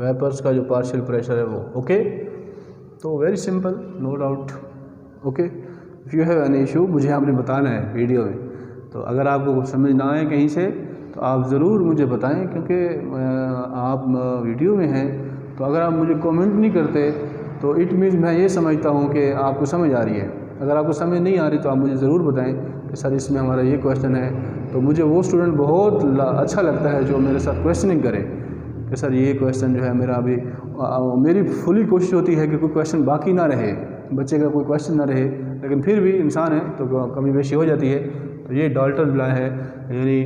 वेपर्स का जो पार्शियल प्रेशर है वो। ओके, तो very simple, no doubt. Okay, if you have an issue मुझे आपने बताना है वीडियो में, तो अगर आपको कुछ समझ ना आए कहीं से तो आप ज़रूर मुझे बताएं, क्योंकि आप वीडियो में हैं, तो अगर आप मुझे कमेंट नहीं करते तो इट मीन्स मैं ये समझता हूँ कि आपको समझ आ रही है। अगर आपको समझ नहीं आ रही तो आप मुझे ज़रूर बताएं कि सर इसमें हमारा ये क्वेश्चन है, तो मुझे वो स्टूडेंट बहुत अच्छा लगता है जो मेरे साथ क्वेश्चनिंग करे कि सर ये क्वेश्चन जो है मेरा अभी, मेरी फुली कोशिश होती है कि कोई क्वेश्चन बाकी ना रहे, बच्चे का कोई क्वेश्चन ना रहे, लेकिन फिर भी इंसान है तो कमी बेशी हो जाती है। तो ये डाल्टन लॉ है, यानी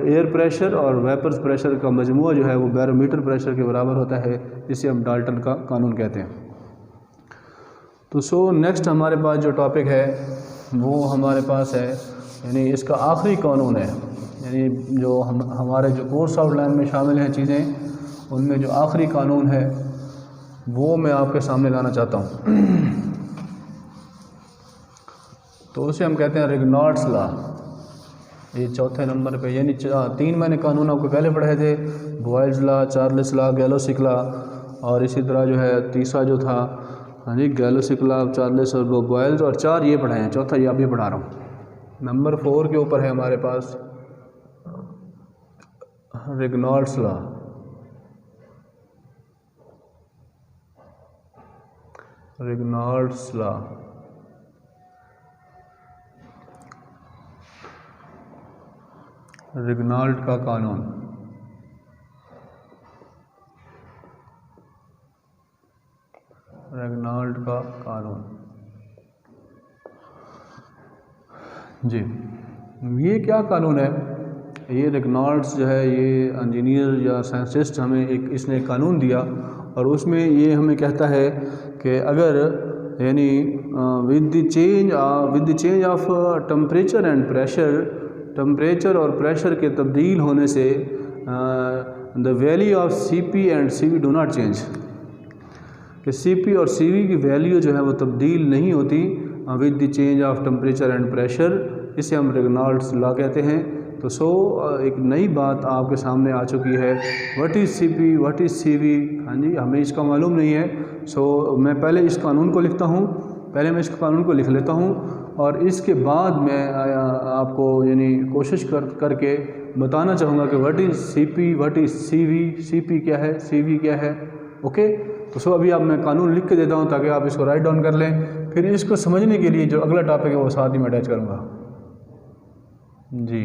एयर प्रेशर और वेपर्स प्रेशर का मजमूआ जो है वो बैरोमीटर प्रेशर के बराबर होता है, जिसे हम डाल्टन का कानून कहते हैं। तो सो नेक्स्ट हमारे पास जो टॉपिक है वो हमारे पास है, यानी इसका आखिरी कानून है, यानी जो हमारे जो कोर्स आउटलाइन में शामिल हैं चीज़ें, उनमें जो आखिरी कानून है वो मैं आपके सामने लाना चाहता हूँ। तो उसे हम कहते हैं रेग्नॉल्ड्स लॉ। ये चौथे नंबर पे, यानी 3 मैंने कानून आपको पहले पढ़े थे, Boyle's law, Charles law, Gay Lussac's law, और इसी तरह जो है तीसरा जो था, हाँ जी, गैलोसिक लॉ, चार्ल्स और बॉयल्स, और 4 ये पढ़े हैं, चौथा ये आप भी पढ़ा रहा हूँ। नंबर 4 के ऊपर है हमारे पास रेग्नॉल्ड्स लॉ। रेग्नॉल्ड्स लॉ रेग्नॉल्ड का कानून। रेगनाल्ड का कानून। जी, ये क्या कानून है? ये रेगनाल्ड्स जो है ये इंजीनियर या साइंटिस्ट हमें इसने कानून दिया और उसमें ये हमें कहता है कि अगर यानी with the change of temperature and pressure, temperature और प्रेशर के तब्दील होने से the value of CP and CV do not change, कि CP और CV की वैल्यू जो है वो तब्दील नहीं होती with the change of temperature and pressure. इसे हम रेगनाल्ड्स लॉ कहते हैं। तो एक नई बात आपके सामने आ चुकी है, what is CP, what is CV। हाँ जी, हमें इसका मालूम नहीं है। मैं पहले इस कानून को लिखता हूँ, पहले मैं इस कानून को लिख लेता हूँ और इसके बाद मैं आपको यानी कोशिश करके बताना चाहूँगा कि what is CP, what is CV, CP क्या है, CV क्या है। ओके, तो अभी आप मैं कानून लिख के देता हूँ ताकि आप इसको राइट डाउन कर लें। फिर इसको समझने के लिए जो अगला टॉपिक है वो साथ ही में अटैच करूँगा। जी,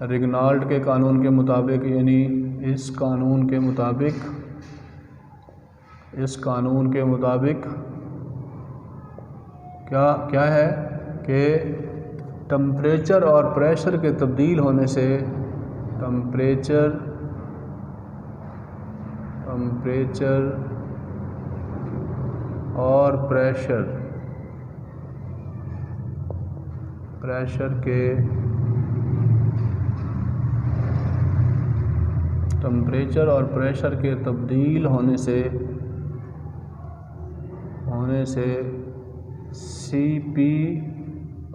रेगनाल्ड के कानून के मुताबिक, यानी इस कानून के मुताबिक क्या है कि टेम्परेचर और प्रेशर के तब्दील होने से टेम्परेचर और प्रेशर के तब्दील होने से CP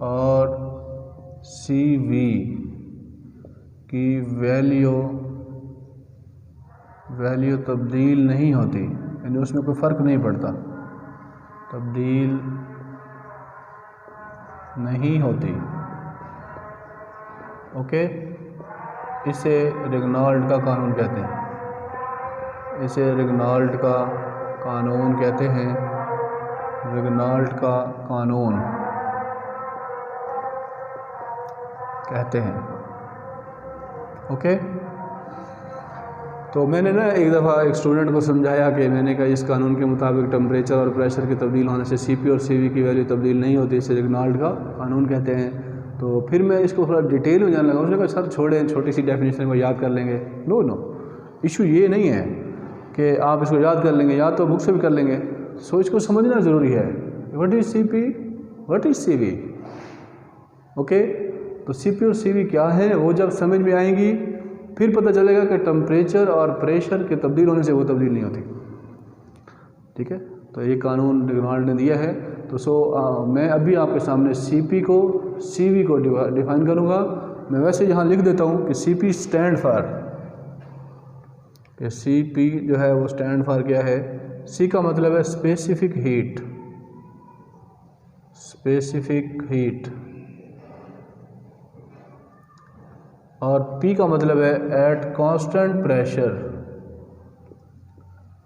और CV की वैल्यू तब्दील नहीं होती, यानी उसमें कोई फ़र्क नहीं पड़ता, तब्दील नहीं होती। ओके, इसे रेगनाल्ड का कानून कहते हैं। रेगनाल्ड का कानून कहते हैं। ओके, तो मैंने ना एक दफ़ा एक स्टूडेंट को समझाया कि मैंने कहा इस कानून के मुताबिक टेम्परेचर और प्रेशर के तब्दील होने से CP और CV की वैल्यू तब्दील नहीं होती, इसे रेगनाल्ड का कानून कहते हैं। तो फिर मैं इसको थोड़ा डिटेल में जानने लगा। उसने कहा सर छोड़ें, छोटी सी डेफिनेशन को याद कर लेंगे। नो, इशू ये नहीं है कि आप इसको याद कर लेंगे, या तो बुक से भी कर लेंगे। सो इसको समझना ज़रूरी है, what is CP, what is CV। Okay, तो CP और CV क्या है वो जब समझ में आएंगी फिर पता चलेगा कि टेम्परेचर और प्रेशर के तब्दील होने से वो तब्दील नहीं होती। ठीक है, तो ये कानून रेगनाल्ड ने दिया है। तो मैं अभी आपके सामने CP को CV को डिफाइन करूँगा। मैं वैसे यहाँ लिख देता हूँ कि CP स्टैंड फॉर, कि CP जो है वो स्टैंड फॉर क्या है। C का मतलब है स्पेसिफिक हीट, और P का मतलब है eight constant pressure,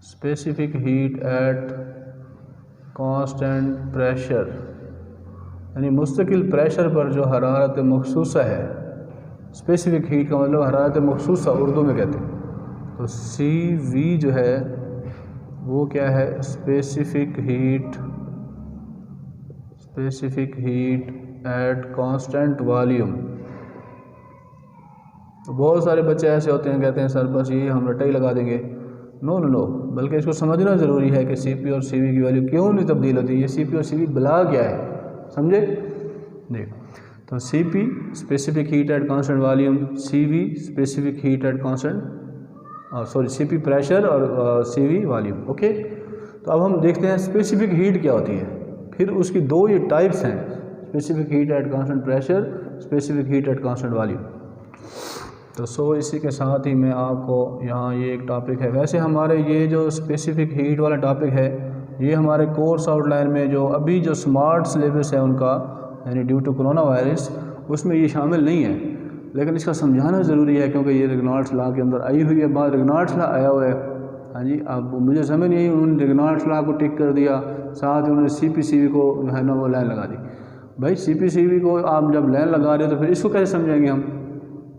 specific heat at constant pressure, यानी मुस्तकिल प्रेशर पर जो हरारत मखसूसा है। स्पेसिफिक हीट का मतलब हरारत मखसूसा उर्दू में कहते हैं। तो CV जो है वो क्या है, specific heat at constant volume. तो बहुत सारे बच्चे ऐसे होते हैं, कहते हैं सर बस ये हम रट्टा ही लगा देंगे। नो, बल्कि इसको समझना ज़रूरी है कि CP और CV की वैल्यू क्यों नहीं तब्दील होती, ये CP और CV बला क्या है, समझे। देखो, तो CP specific heat at constant volume, CV specific heat at constant CP pressure और CV वॉल्यूम। ओके, तो अब हम देखते हैं स्पेसिफिक हीट क्या होती है। फिर उसकी दो ये टाइप्स हैं, specific heat at constant pressure, specific heat at constant volume. तो इसी के साथ ही मैं आपको यहाँ ये एक टॉपिक है। वैसे हमारे ये जो स्पेसिफिक हीट वाला टॉपिक है ये हमारे कोर्स आउटलाइन में जो अभी जो स्मार्ट सिलेबस है उनका, यानी ड्यू टू कोरोना वायरस, उसमें ये शामिल नहीं है, लेकिन इसका समझाना ज़रूरी है क्योंकि ये रेगनाल्ड्स लॉ के अंदर आई हुई है। बाद रेगनाल्ड्स लॉ आया हुआ है। हाँ जी, अब मुझे समझ नहीं, उन्होंने रेगनाल्ड्स लॉ को टिक कर दिया, साथ ही उन्होंने CP CV को जो है ना वो लाइन लगा दी। भाई CP CV को आप जब लाइन लगा रहे हो तो फिर इसको कैसे समझेंगे हम।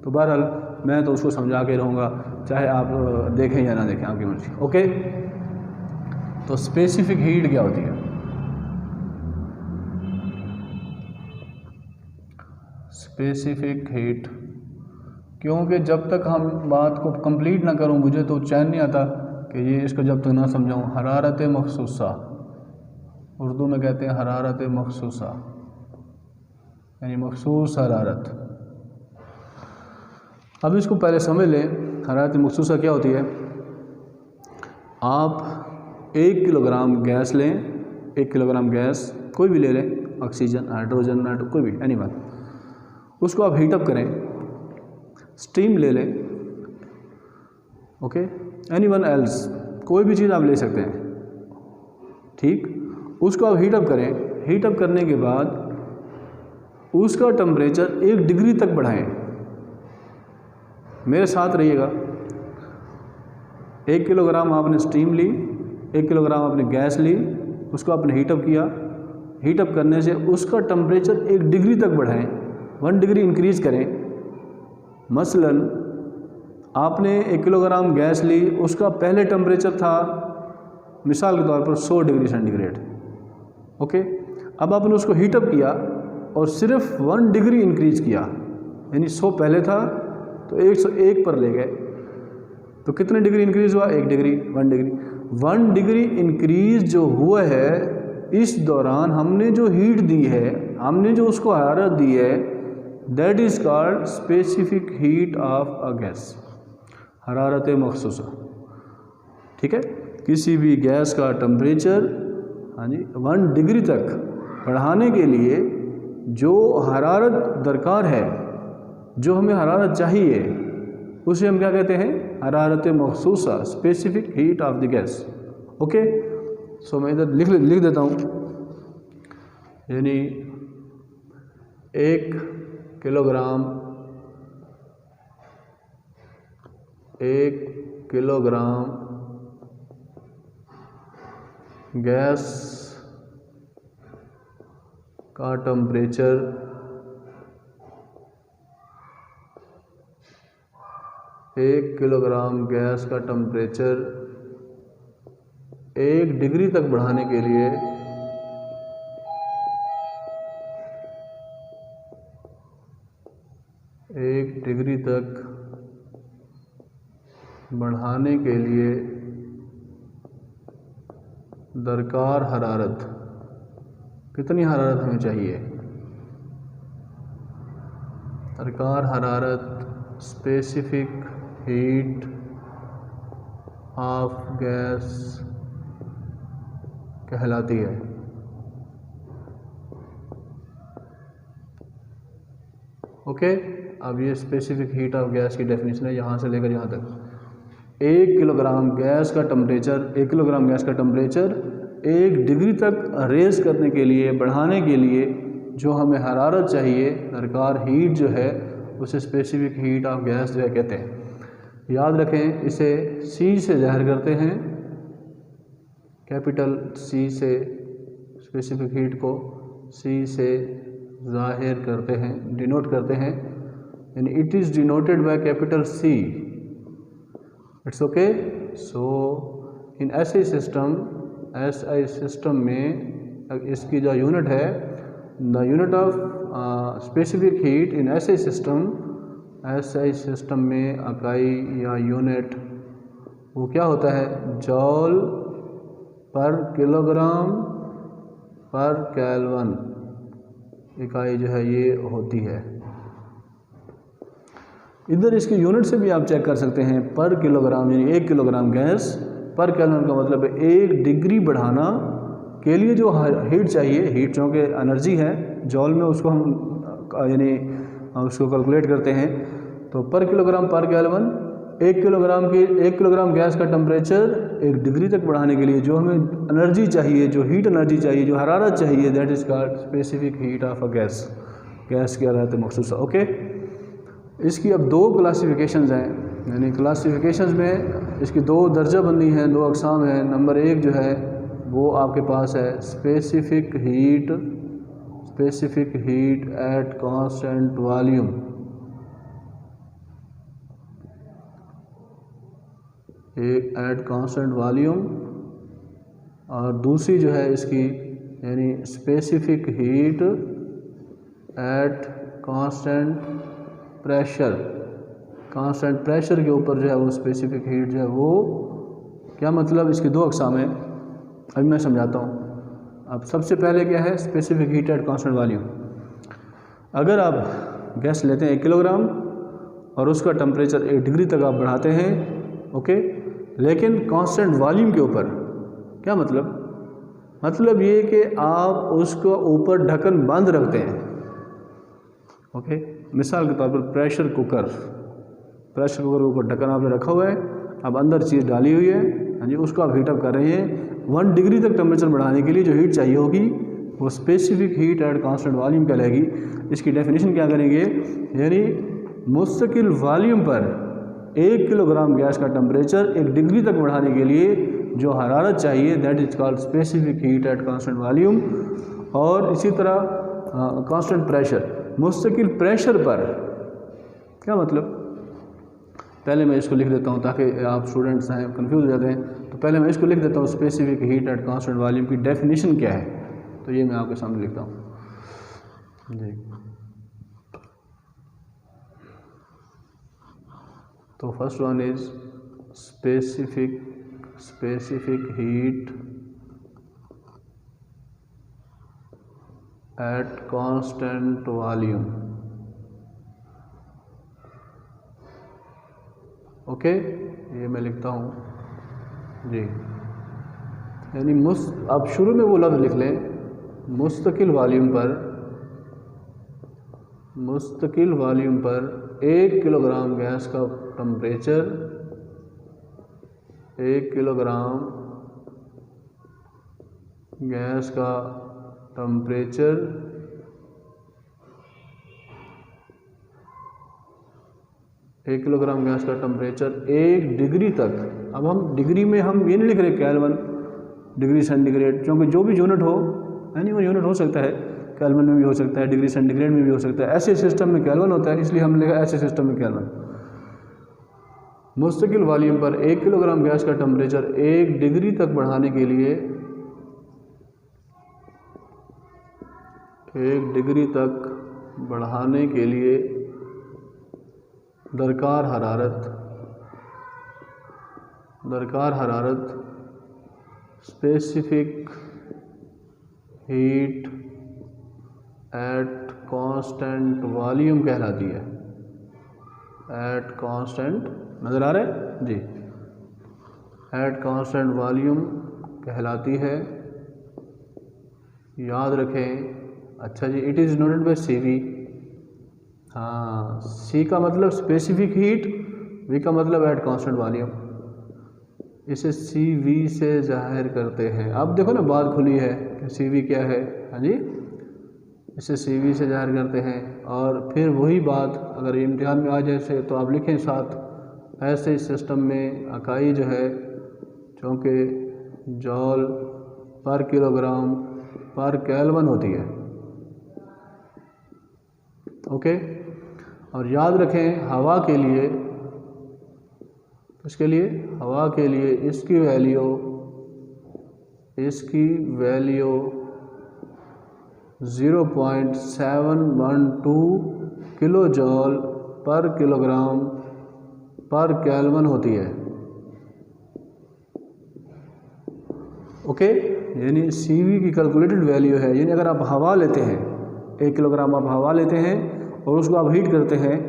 तो बहरहाल मैं तो उसको समझा के रहूँगा, चाहे आप देखें या ना देखें, आपकी मर्ज़ी। ओके, तो स्पेसिफिक हीट क्या होती है? स्पेसिफिक हीट, क्योंकि जब तक हम बात को कंप्लीट ना करूं मुझे तो चैन नहीं आता कि ये इसको जब तक ना समझाऊं। हरारत मखसूसा, उर्दू में कहते हैं हरारत मखसूसा, यानी मखसूस हरारत। अब इसको पहले समझ लें, हरारत मखसूसा क्या होती है। आप 1 किलोग्राम गैस लें, 1 किलोग्राम गैस कोई भी ले लें, ऑक्सीजन, हाइड्रोजन, नाइट्रोजन, कोई भी एनीवन, उसको आप हीटअप करें, स्टीम ले लें, ओके, एनीवन एल्स, कोई भी चीज़ आप ले सकते हैं, ठीक। उसको आप हीटअप करें, हीटअप करने के बाद उसका टेम्परेचर 1 डिग्री तक बढ़ाएं। मेरे साथ रहिएगा। 1 किलोग्राम आपने स्टीम ली, 1 किलोग्राम आपने गैस ली, उसको आपने हीटअप किया। हीटअप करने से उसका टेम्परेचर 1 डिग्री तक बढ़ाएं, 1 डिग्री इंक्रीज़ करें। मसलन आपने 1 किलोग्राम गैस ली, उसका पहले टेम्परेचर था मिसाल के तौर पर 100 डिग्री सेंटीग्रेड, ओके। अब आपने उसको हीटअप किया और सिर्फ 1 डिग्री इंक्रीज़ किया, यानी 100 पहले था तो 101 पर ले गए, तो कितने डिग्री इंक्रीज़ हुआ? 1 डिग्री, 1 डिग्री। 1 डिग्री इंक्रीज़ जो हुआ है, इस दौरान हमने जो हीट दी है, हमने जो उसको हरारत दी है, that is called specific heat of a gas, हरारत मखसूसा, ठीक है। किसी भी गैस का टेम्परेचर, हाँ जी, 1 डिग्री तक बढ़ाने के लिए जो हरारत दरकार है, जो हमें हरारत चाहिए, उसे हम क्या कहते हैं? हरारत मखसूसा, specific heat of the gas, okay. So मैं इधर लिख देता हूँ, यानी 1 किलोग्राम गैस का टेम्परेचर 1 किलोग्राम गैस का टेम्परेचर 1 डिग्री तक बढ़ाने के लिए 1 डिग्री तक बढ़ाने के लिए दरकार हरारत, कितनी हरारत हमें चाहिए? दरकार हरारत स्पेसिफिक हीट ऑफ गैस कहलाती है। ओके, अब ये स्पेसिफिक हीट ऑफ गैस की डेफिनेशन है, यहाँ से लेकर यहाँ तक। 1 किलोग्राम गैस का टेम्परेचर, 1 किलोग्राम गैस का टेम्परेचर 1 डिग्री तक रेज़ करने के लिए, बढ़ाने के लिए जो हमें हरारत चाहिए, दरकार हीट जो है, उसे स्पेसिफिक हीट ऑफ गैस जो है कहते हैं। याद रखें, इसे सी से ज़ाहिर करते हैं, कैपिटल सी से स्पेसिफिक हीट को सी से ज़ाहिर करते हैं, डिनोट करते हैं, यानी it is denoted by capital C. It's okay. So in SI system में इसकी जो यूनिट है, the unit of specific heat in SI system में इकाई या यूनिट वो क्या होता है? जॉल पर किलोग्राम पर केल्विन इकाई जो है ये होती है। इधर इसकी यूनिट से भी आप चेक कर सकते हैं, पर किलोग्राम, यानी 1 किलोग्राम गैस पर केल्विन का मतलब है 1 डिग्री बढ़ाना के लिए जो हीट चाहिए, हीट चूँकि एनर्जी है, जॉल में उसको हम यानी उसको कैलकुलेट करते हैं, तो पर किलोग्राम पर केल्विन 1 किलोग्राम गैस का टेम्परेचर 1 डिग्री तक बढ़ाने के लिए जो हमें एनर्जी चाहिए, जो हीट एनर्जी चाहिए, जो हरारत चाहिए, that is called specific heat of a gas, gas की हरारत मखसूसा। ओके, इसकी अब 2 क्लासिफिकेशंस हैं, यानी क्लासिफिकेशंस में इसकी 2 दर्जा बंदी हैं, 2 अक़साम हैं। नंबर 1 जो है वो आपके पास है specific heat at constant volume. Eight constant volume और दूसरी जो है इसकी यानी specific heat at constant pressure, constant pressure के ऊपर जो है वो स्पेसिफिक हीट जो है वो क्या मतलब, इसकी दो अक़साम है, अभी मैं समझाता हूँ। अब सबसे पहले क्या है specific heat at constant volume. अगर आप गैस लेते हैं 1 किलोग्राम और उसका टेम्परेचर 1 डिग्री तक आप बढ़ाते हैं, ओके, लेकिन कांस्टेंट वॉल्यूम के ऊपर, क्या मतलब ये कि आप उसको ऊपर ढक्कन बंद रखते हैं, ओके। मिसाल के तौर पर प्रेशर कुकर के ऊपर ढक्कन आपने रखा हुआ है, अब अंदर चीज़ डाली हुई है, हाँ जी, उसको आप हीटअप कर रहे हैं। 1 डिग्री तक टेम्परेचर बढ़ाने के लिए जो हीट चाहिए होगी वो specific heat at constant volume कहलाएगी। इसकी डेफिनेशन क्या करेंगे, यानी मुस्तकिल वॉल्यूम पर 1 किलोग्राम गैस का टेम्परेचर 1 डिग्री तक बढ़ाने के लिए जो हरारत चाहिए that is called specific heat at constant volume. और इसी तरह कांस्टेंट प्रेशर, मुस्तकिल प्रेशर पर, क्या मतलब, पहले मैं इसको लिख देता हूँ ताकि आप स्टूडेंट्स हैं कंफ्यूज हो जाते हैं, तो पहले मैं इसको लिख देता हूँ specific heat at constant volume की डेफिनेशन क्या है, तो ये मैं आपके सामने लिखता हूँ जी। तो first one is specific heat at constant volume, okay, ये मैं लिखता हूँ जी। यानी आप शुरू में वो लफ्ज़ लिख लें, मुस्तकिल वॉल्यूम पर 1 किलोग्राम गैस का टेम्परेचर, 1 किलोग्राम गैस का टेम्परेचर 1 किलोग्राम गैस का टेम्परेचर 1 डिग्री तक। अब हम डिग्री में हम ये नहीं लिख रहे केल्विन, डिग्री सेंटीग्रेड, क्योंकि जो भी यूनिट हो यानी वो यूनिट हो सकता है, केल्विन में भी हो सकता है, डिग्री सेंटीग्रेड में भी हो सकता है, ऐसे सिस्टम में केल्विन होता है, इसलिए हम लिखा ऐसे सिस्टम में केल्विन। मुस्तकिल वॉल्यूम पर 1 किलोग्राम गैस का टेम्परेचर 1 डिग्री तक बढ़ाने के लिए 1 डिग्री तक बढ़ाने के लिए दरकार हरारत specific heat at constant volume कहलाती है। एट कांस्टेंट, नज़र आ रहा है जी, एट कांस्टेंट वॉल्यूम कहलाती है, याद रखें। अच्छा जी, it is noted by CV। हाँ, C का मतलब स्पेसिफिक हीट, V का मतलब एट कांस्टेंट वॉल्यूम, इसे CV से जाहिर करते हैं। अब देखो ना बात खुली है कि CV क्या है, हाँ जी, इसे CV से जाहिर करते हैं। और फिर वही बात अगर इम्तिहान में आ जाए तो आप लिखें साथ, ऐसे सिस्टम में इकाई जो है चूँकि जॉल पर किलोग्राम पर केल्विन होती है, ओके। और याद रखें हवा के लिए, इसके लिए हवा के लिए इसकी वैल्यू 0.712 किलो जॉल पर किलोग्राम पर केल्विन होती है, ओके। यानी CV की कैलकुलेटेड वैल्यू है, यानी अगर आप हवा लेते हैं, 1 किलोग्राम आप हवा लेते हैं और उसको आप हीट करते हैं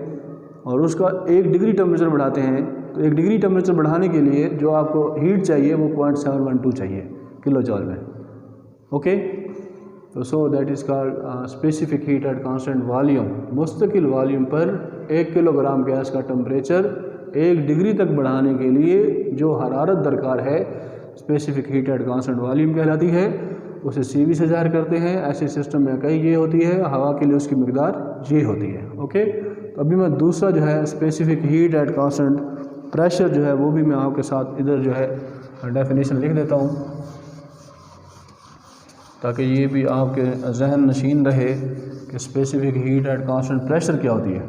और उसका 1 डिग्री टेम्परेचर बढ़ाते हैं, तो 1 डिग्री टेम्परेचर बढ़ाने के लिए जो आपको हीट चाहिए वो 0.712 चाहिए किलो जॉल में, ओके। तो so that is called specific heat at constant volume. मुस्तकिल वॉल्यूम पर 1 किलोग्राम गैस का टेम्परेचर 1 डिग्री तक बढ़ाने के लिए जो हरारत दरकार है specific heat at constant volume कहलाती है, उसे CV से जाहिर करते हैं। ऐसे सिस्टम में कई ये होती है, हवा के लिए उसकी मकदार ये होती है, ओके। तो अभी मैं दूसरा जो है specific heat at constant pressure जो है वो भी मैं आपके साथ इधर जो है डेफिनेशन लिख देता हूँ ताकि ये भी आपके जहन नशीन रहे कि specific heat at constant pressure क्या होती है।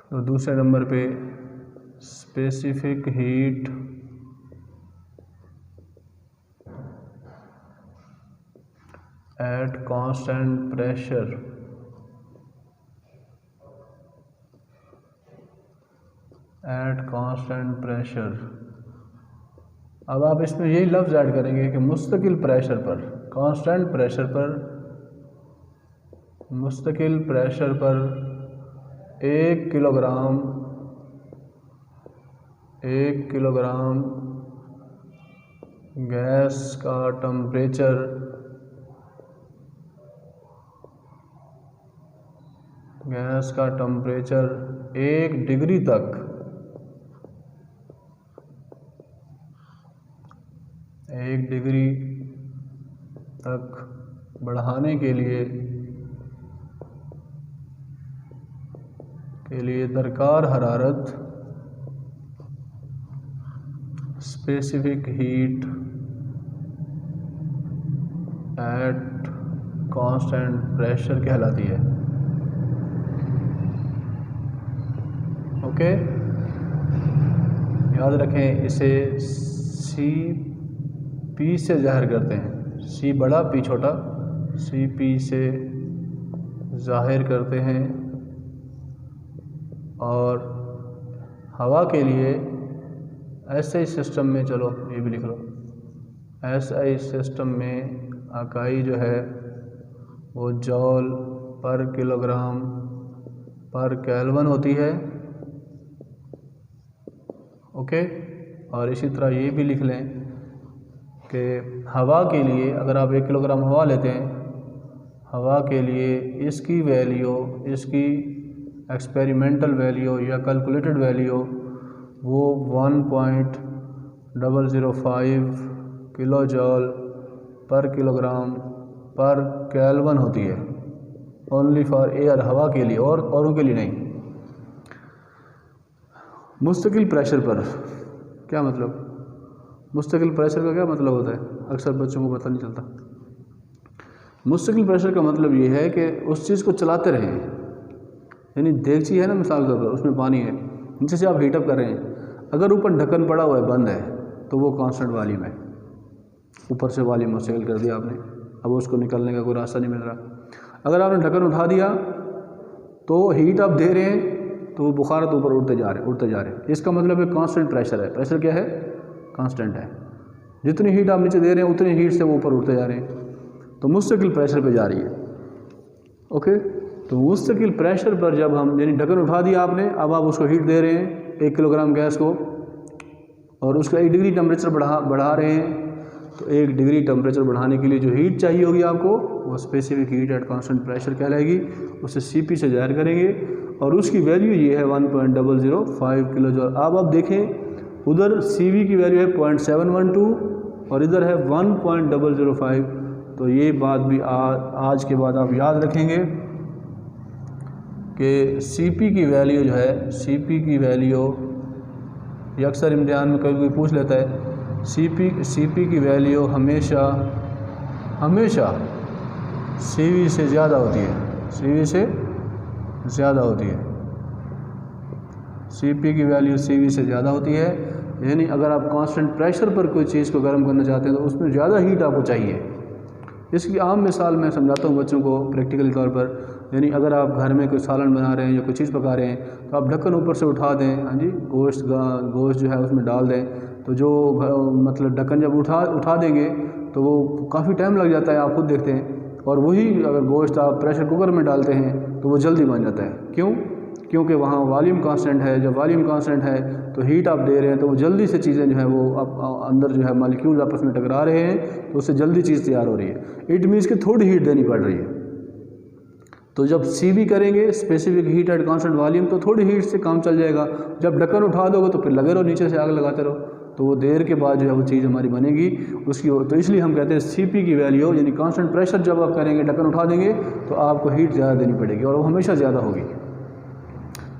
तो दूसरे नंबर पे specific heat at constant pressure अब आप इसमें यही लफ्ज़ ऐड करेंगे कि मुस्तकिल प्रेशर पर, कांस्टेंट प्रेशर पर, मुस्तकिल प्रेशर पर 1 किलोग्राम गैस का टेम्परेचर 1 डिग्री तक बढ़ाने के लिए दरकार हरारत specific heat at constant pressure कहलाती है। ओके, याद रखें, इसे CP से ज़ाहिर करते हैं, C बड़ा P छोटा, CP से ज़ाहिर करते हैं। और हवा के लिए SI सिस्टम में, चलो ये भी लिख लो, SI सिस्टम में इकाई जो है वो जॉल पर किलोग्राम पर केल्विन होती है। ओके, और इसी तरह ये भी लिख लें कि हवा के लिए अगर आप 1 किलोग्राम हवा लेते हैं, हवा के लिए इसकी वैल्यू, इसकी एक्सपेरिमेंटल वैल्यू या कैलकुलेटेड वैल्यू वो 1.005 किलो जॉल पर किलोग्राम पर केल्विन होती है, ओनली फॉर एयर, हवा के लिए, और औरों के लिए नहीं। मुस्तकिल प्रेशर पर क्या मतलब, मुस्तकिल प्रेशर का क्या मतलब होता है, अक्सर बच्चों को पता नहीं चलता। मुस्तकिल प्रेशर का मतलब ये है कि उस चीज़ को चलाते रहें, यानी देगची है ना मिसाल के तौर पर, उसमें पानी है, नीचे से आप हीटअप कर रहे हैं, अगर ऊपर ढक्कन पड़ा हुआ है, बंद है, तो वो कांस्टेंट वॉल्यूम है, ऊपर से वॉल्यूम मुस्तकिल कर दिया आपने, अब उसको निकलने का कोई रास्ता नहीं मिल रहा। अगर आपने ढक्कन उठा दिया तो हीट आप दे रहे हैं तो वो बुखार तो ऊपर उड़ते जा रहे हैं, इसका मतलब है कांस्टेंट प्रेशर है। प्रेशर क्या है, कांस्टेंट है, जितनी हीट आप नीचे दे रहे हैं उतनी हीट से वो ऊपर उड़ते जा रहे हैं, तो मुस्तकिल प्रेशर पे जा रही है। ओके, तो मुस्तकिल प्रेशर पर जब हम, यानी ढक्कन उठा दिया आपने, अब आप उसको हीट दे रहे हैं 1 किलोग्राम गैस को, और उसका 1 डिग्री टेम्परेचर बढ़ा रहे हैं, तो 1 डिग्री टेम्परेचर बढ़ाने के लिए जो हीट चाहिए होगी आपको, वो specific heat at constant pressure कहलाएगी, उसे CP से ज़ाहिर करेंगे, और उसकी वैल्यू ये है 1.005 किलो जॉल। अब आप देखें, उधर CV की वैल्यू है 0.712 और इधर है 1.005, तो ये बात भी आज के बाद आप याद रखेंगे कि CP की वैल्यू जो है, CP की वैल्यू, ये अक्सर इम्तिहान में कभी पूछ लेता है, CP की वैल्यू हमेशा CV से ज़्यादा होती है, CV से ज़्यादा होती है, CP की वैल्यू CV से ज़्यादा होती है। यानी अगर आप कांस्टेंट प्रेशर पर कोई चीज़ को गर्म करना चाहते हैं तो उसमें ज़्यादा हीट आपको चाहिए। इसकी आम मिसाल मैं समझाता हूँ बच्चों को प्रैक्टिकल तौर पर। यानी अगर आप घर में कोई सालन बना रहे हैं या कोई चीज़ पका रहे हैं तो आप ढक्कन ऊपर से उठा दें, हाँ जी, गोश्त जो है उसमें डाल दें, तो जो मतलब ढक्कन जब उठा देंगे तो वो काफ़ी टाइम लग जाता है, आप खुद देखते हैं। और वही अगर गोश्त आप प्रेशर कुकर में डालते हैं तो वो जल्दी बन जाता है। क्यों? क्योंकि वहाँ वॉल्यूम कांस्टेंट है। जब वॉल्यूम कांस्टेंट है तो हीट आप दे रहे हैं तो वो जल्दी से चीज़ें जो है वो अंदर जो है मॉलिक्यूल्स आपस में टकरा रहे हैं तो उससे जल्दी चीज़ तैयार हो रही है। इट मीन्स कि थोड़ी हीट देनी पड़ रही है। तो जब CV करेंगे specific heat at constant volume तो थोड़ी हीट से काम चल जाएगा। जब ढक्कन उठा दोगे तो फिर लगे रहो, नीचे से आग लगाते रहो, तो वो देर के बाद जो है वो चीज़ हमारी बनेगी उसकी। तो इसलिए हम कहते हैं CP की वैल्यू यानी कांस्टेंट प्रेशर जब आप करेंगे, ढक्कन उठा देंगे तो आपको हीट ज़्यादा देनी पड़ेगी और वो हमेशा ज़्यादा होगी।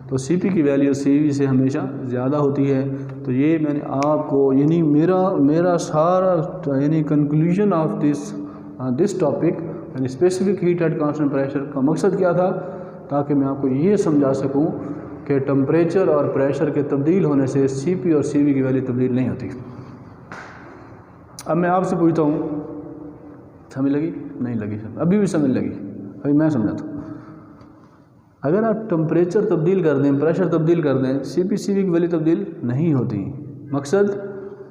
तो CP की वैल्यू CV से हमेशा ज़्यादा होती है। तो ये मैंने आपको, यानी मेरा सारा यानी कंक्लूजन ऑफ दिस टॉपिक यानी specific heat at constant pressure का मकसद क्या था, ताकि मैं आपको ये समझा सकूं कि टेम्परेचर और प्रेशर के तब्दील होने से CP और CV की वैल्यू तब्दील नहीं होती। अब मैं आपसे पूछता हूँ, समझ लगी? नहीं लगी, अभी भी समझ लगी, अभी मैं समझाता हूँ। अगर आप टेम्परेचर तब्दील कर दें, प्रेशर तब्दील कर दें, CP CV की वैल्यू तब्दील नहीं होती। मकसद,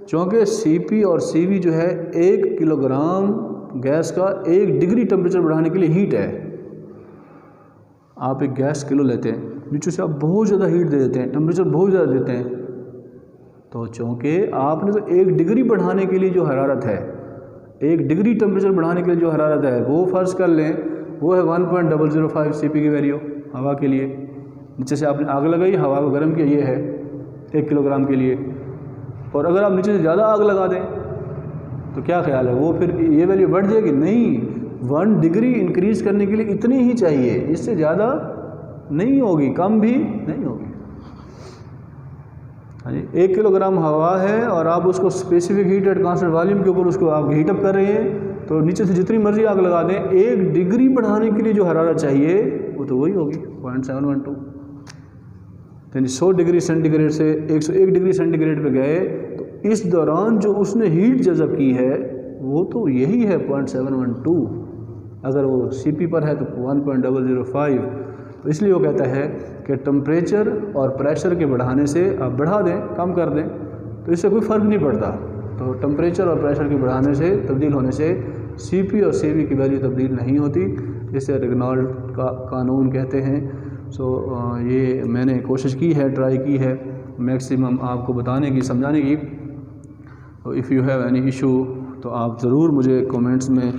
चूँकि CP और CV जो है 1 किलोग्राम गैस का 1 डिग्री टेम्परेचर बढ़ाने के लिए हीट है। आप एक गैस किलो लेते हैं, नीचे से आप बहुत ज़्यादा हीट दे देते हैं, टेम्परेचर बहुत ज़्यादा देते हैं, तो चूँकि आपने तो 1 डिग्री बढ़ाने के लिए जो हरारत है, 1 डिग्री टेम्परेचर बढ़ाने के लिए जो हरारत है, वो फ़र्ज़ कर लें वो है 1.005 CP की वैल्यू हवा के लिए। नीचे से आपने आग लगाई, हवा को गर्म किया, ये है 1 किलोग्राम के लिए। और अगर आप नीचे से ज़्यादा आग लगा दें तो क्या ख्याल है, वो फिर ये वैल्यू बढ़ जाएगी? नहीं, 1 डिग्री इंक्रीज़ करने के लिए इतनी ही चाहिए, इससे ज़्यादा नहीं होगी, कम भी नहीं होगी। हाँ जी, 1 किलोग्राम हवा है और आप उसको specific heat at constant volume के ऊपर उसको आप हीटअप कर रहे हैं, तो नीचे से जितनी मर्जी आग लगा दें, 1 डिग्री बढ़ाने के लिए जो हरारत चाहिए वो तो वही होगी 0.712। यानी 100 डिग्री सेंटीग्रेड से 101 डिग्री सेंटीग्रेड पे गए, तो इस दौरान जो उसने हीट जज़ब की है वो तो यही है 0.712। अगर वो CP पर है तो 1.005। तो इसलिए वो कहता है कि टेम्परेचर और प्रेशर के बढ़ाने से आप बढ़ा दें, कम कर दें, तो इससे कोई फ़र्क नहीं पड़ता। तो टेम्परेचर और प्रेशर के बढ़ाने से, तब्दील होने से CP और CV की वैल्यू तब्दील नहीं होती, जिसे रेनॉल्ड का कानून कहते हैं। सो ये मैंने कोशिश की है, ट्राई की है मैक्सिमम आपको बताने की, समझाने की। तो if you have any issue तो आप ज़रूर मुझे कमेंट्स में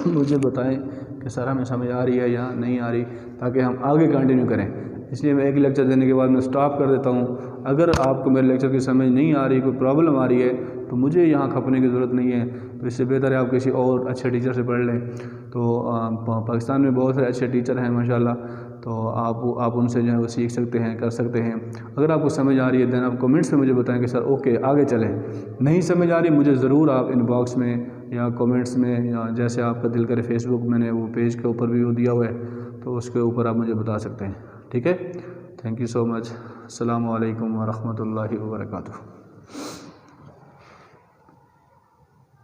मुझे बताएं कि सर हमें समझ आ रही है या नहीं आ रही, ताकि हम आगे कंटिन्यू करें। इसलिए मैं एक लेक्चर देने के बाद मैं स्टॉप कर देता हूँ। अगर आपको मेरे लेक्चर की समझ नहीं आ रही, कोई प्रॉब्लम आ रही है, तो मुझे यहाँ खपने की ज़रूरत नहीं है। तो इससे बेहतर है आप किसी और अच्छे टीचर से पढ़ लें। तो पाकिस्तान में बहुत सारे अच्छे टीचर हैं माशाल्लाह, तो आप उनसे जो है वो सीख सकते हैं, कर सकते हैं। अगर आपको समझ आ रही है देन आप कमेंट्स में मुझे बताएं कि सर ओके आगे चलें। नहीं समझ आ रही मुझे ज़रूर आप इनबॉक्स में या कमेंट्स में, या जैसे आपका दिल करे फेसबुक मैंने वो पेज के ऊपर भी वो दिया हुआ है, तो उसके ऊपर आप मुझे बता सकते हैं। ठीक है, थैंक यू सो मच। अस्सलामु अलैकुम व रहमतुल्लाहि व बरकातुहू।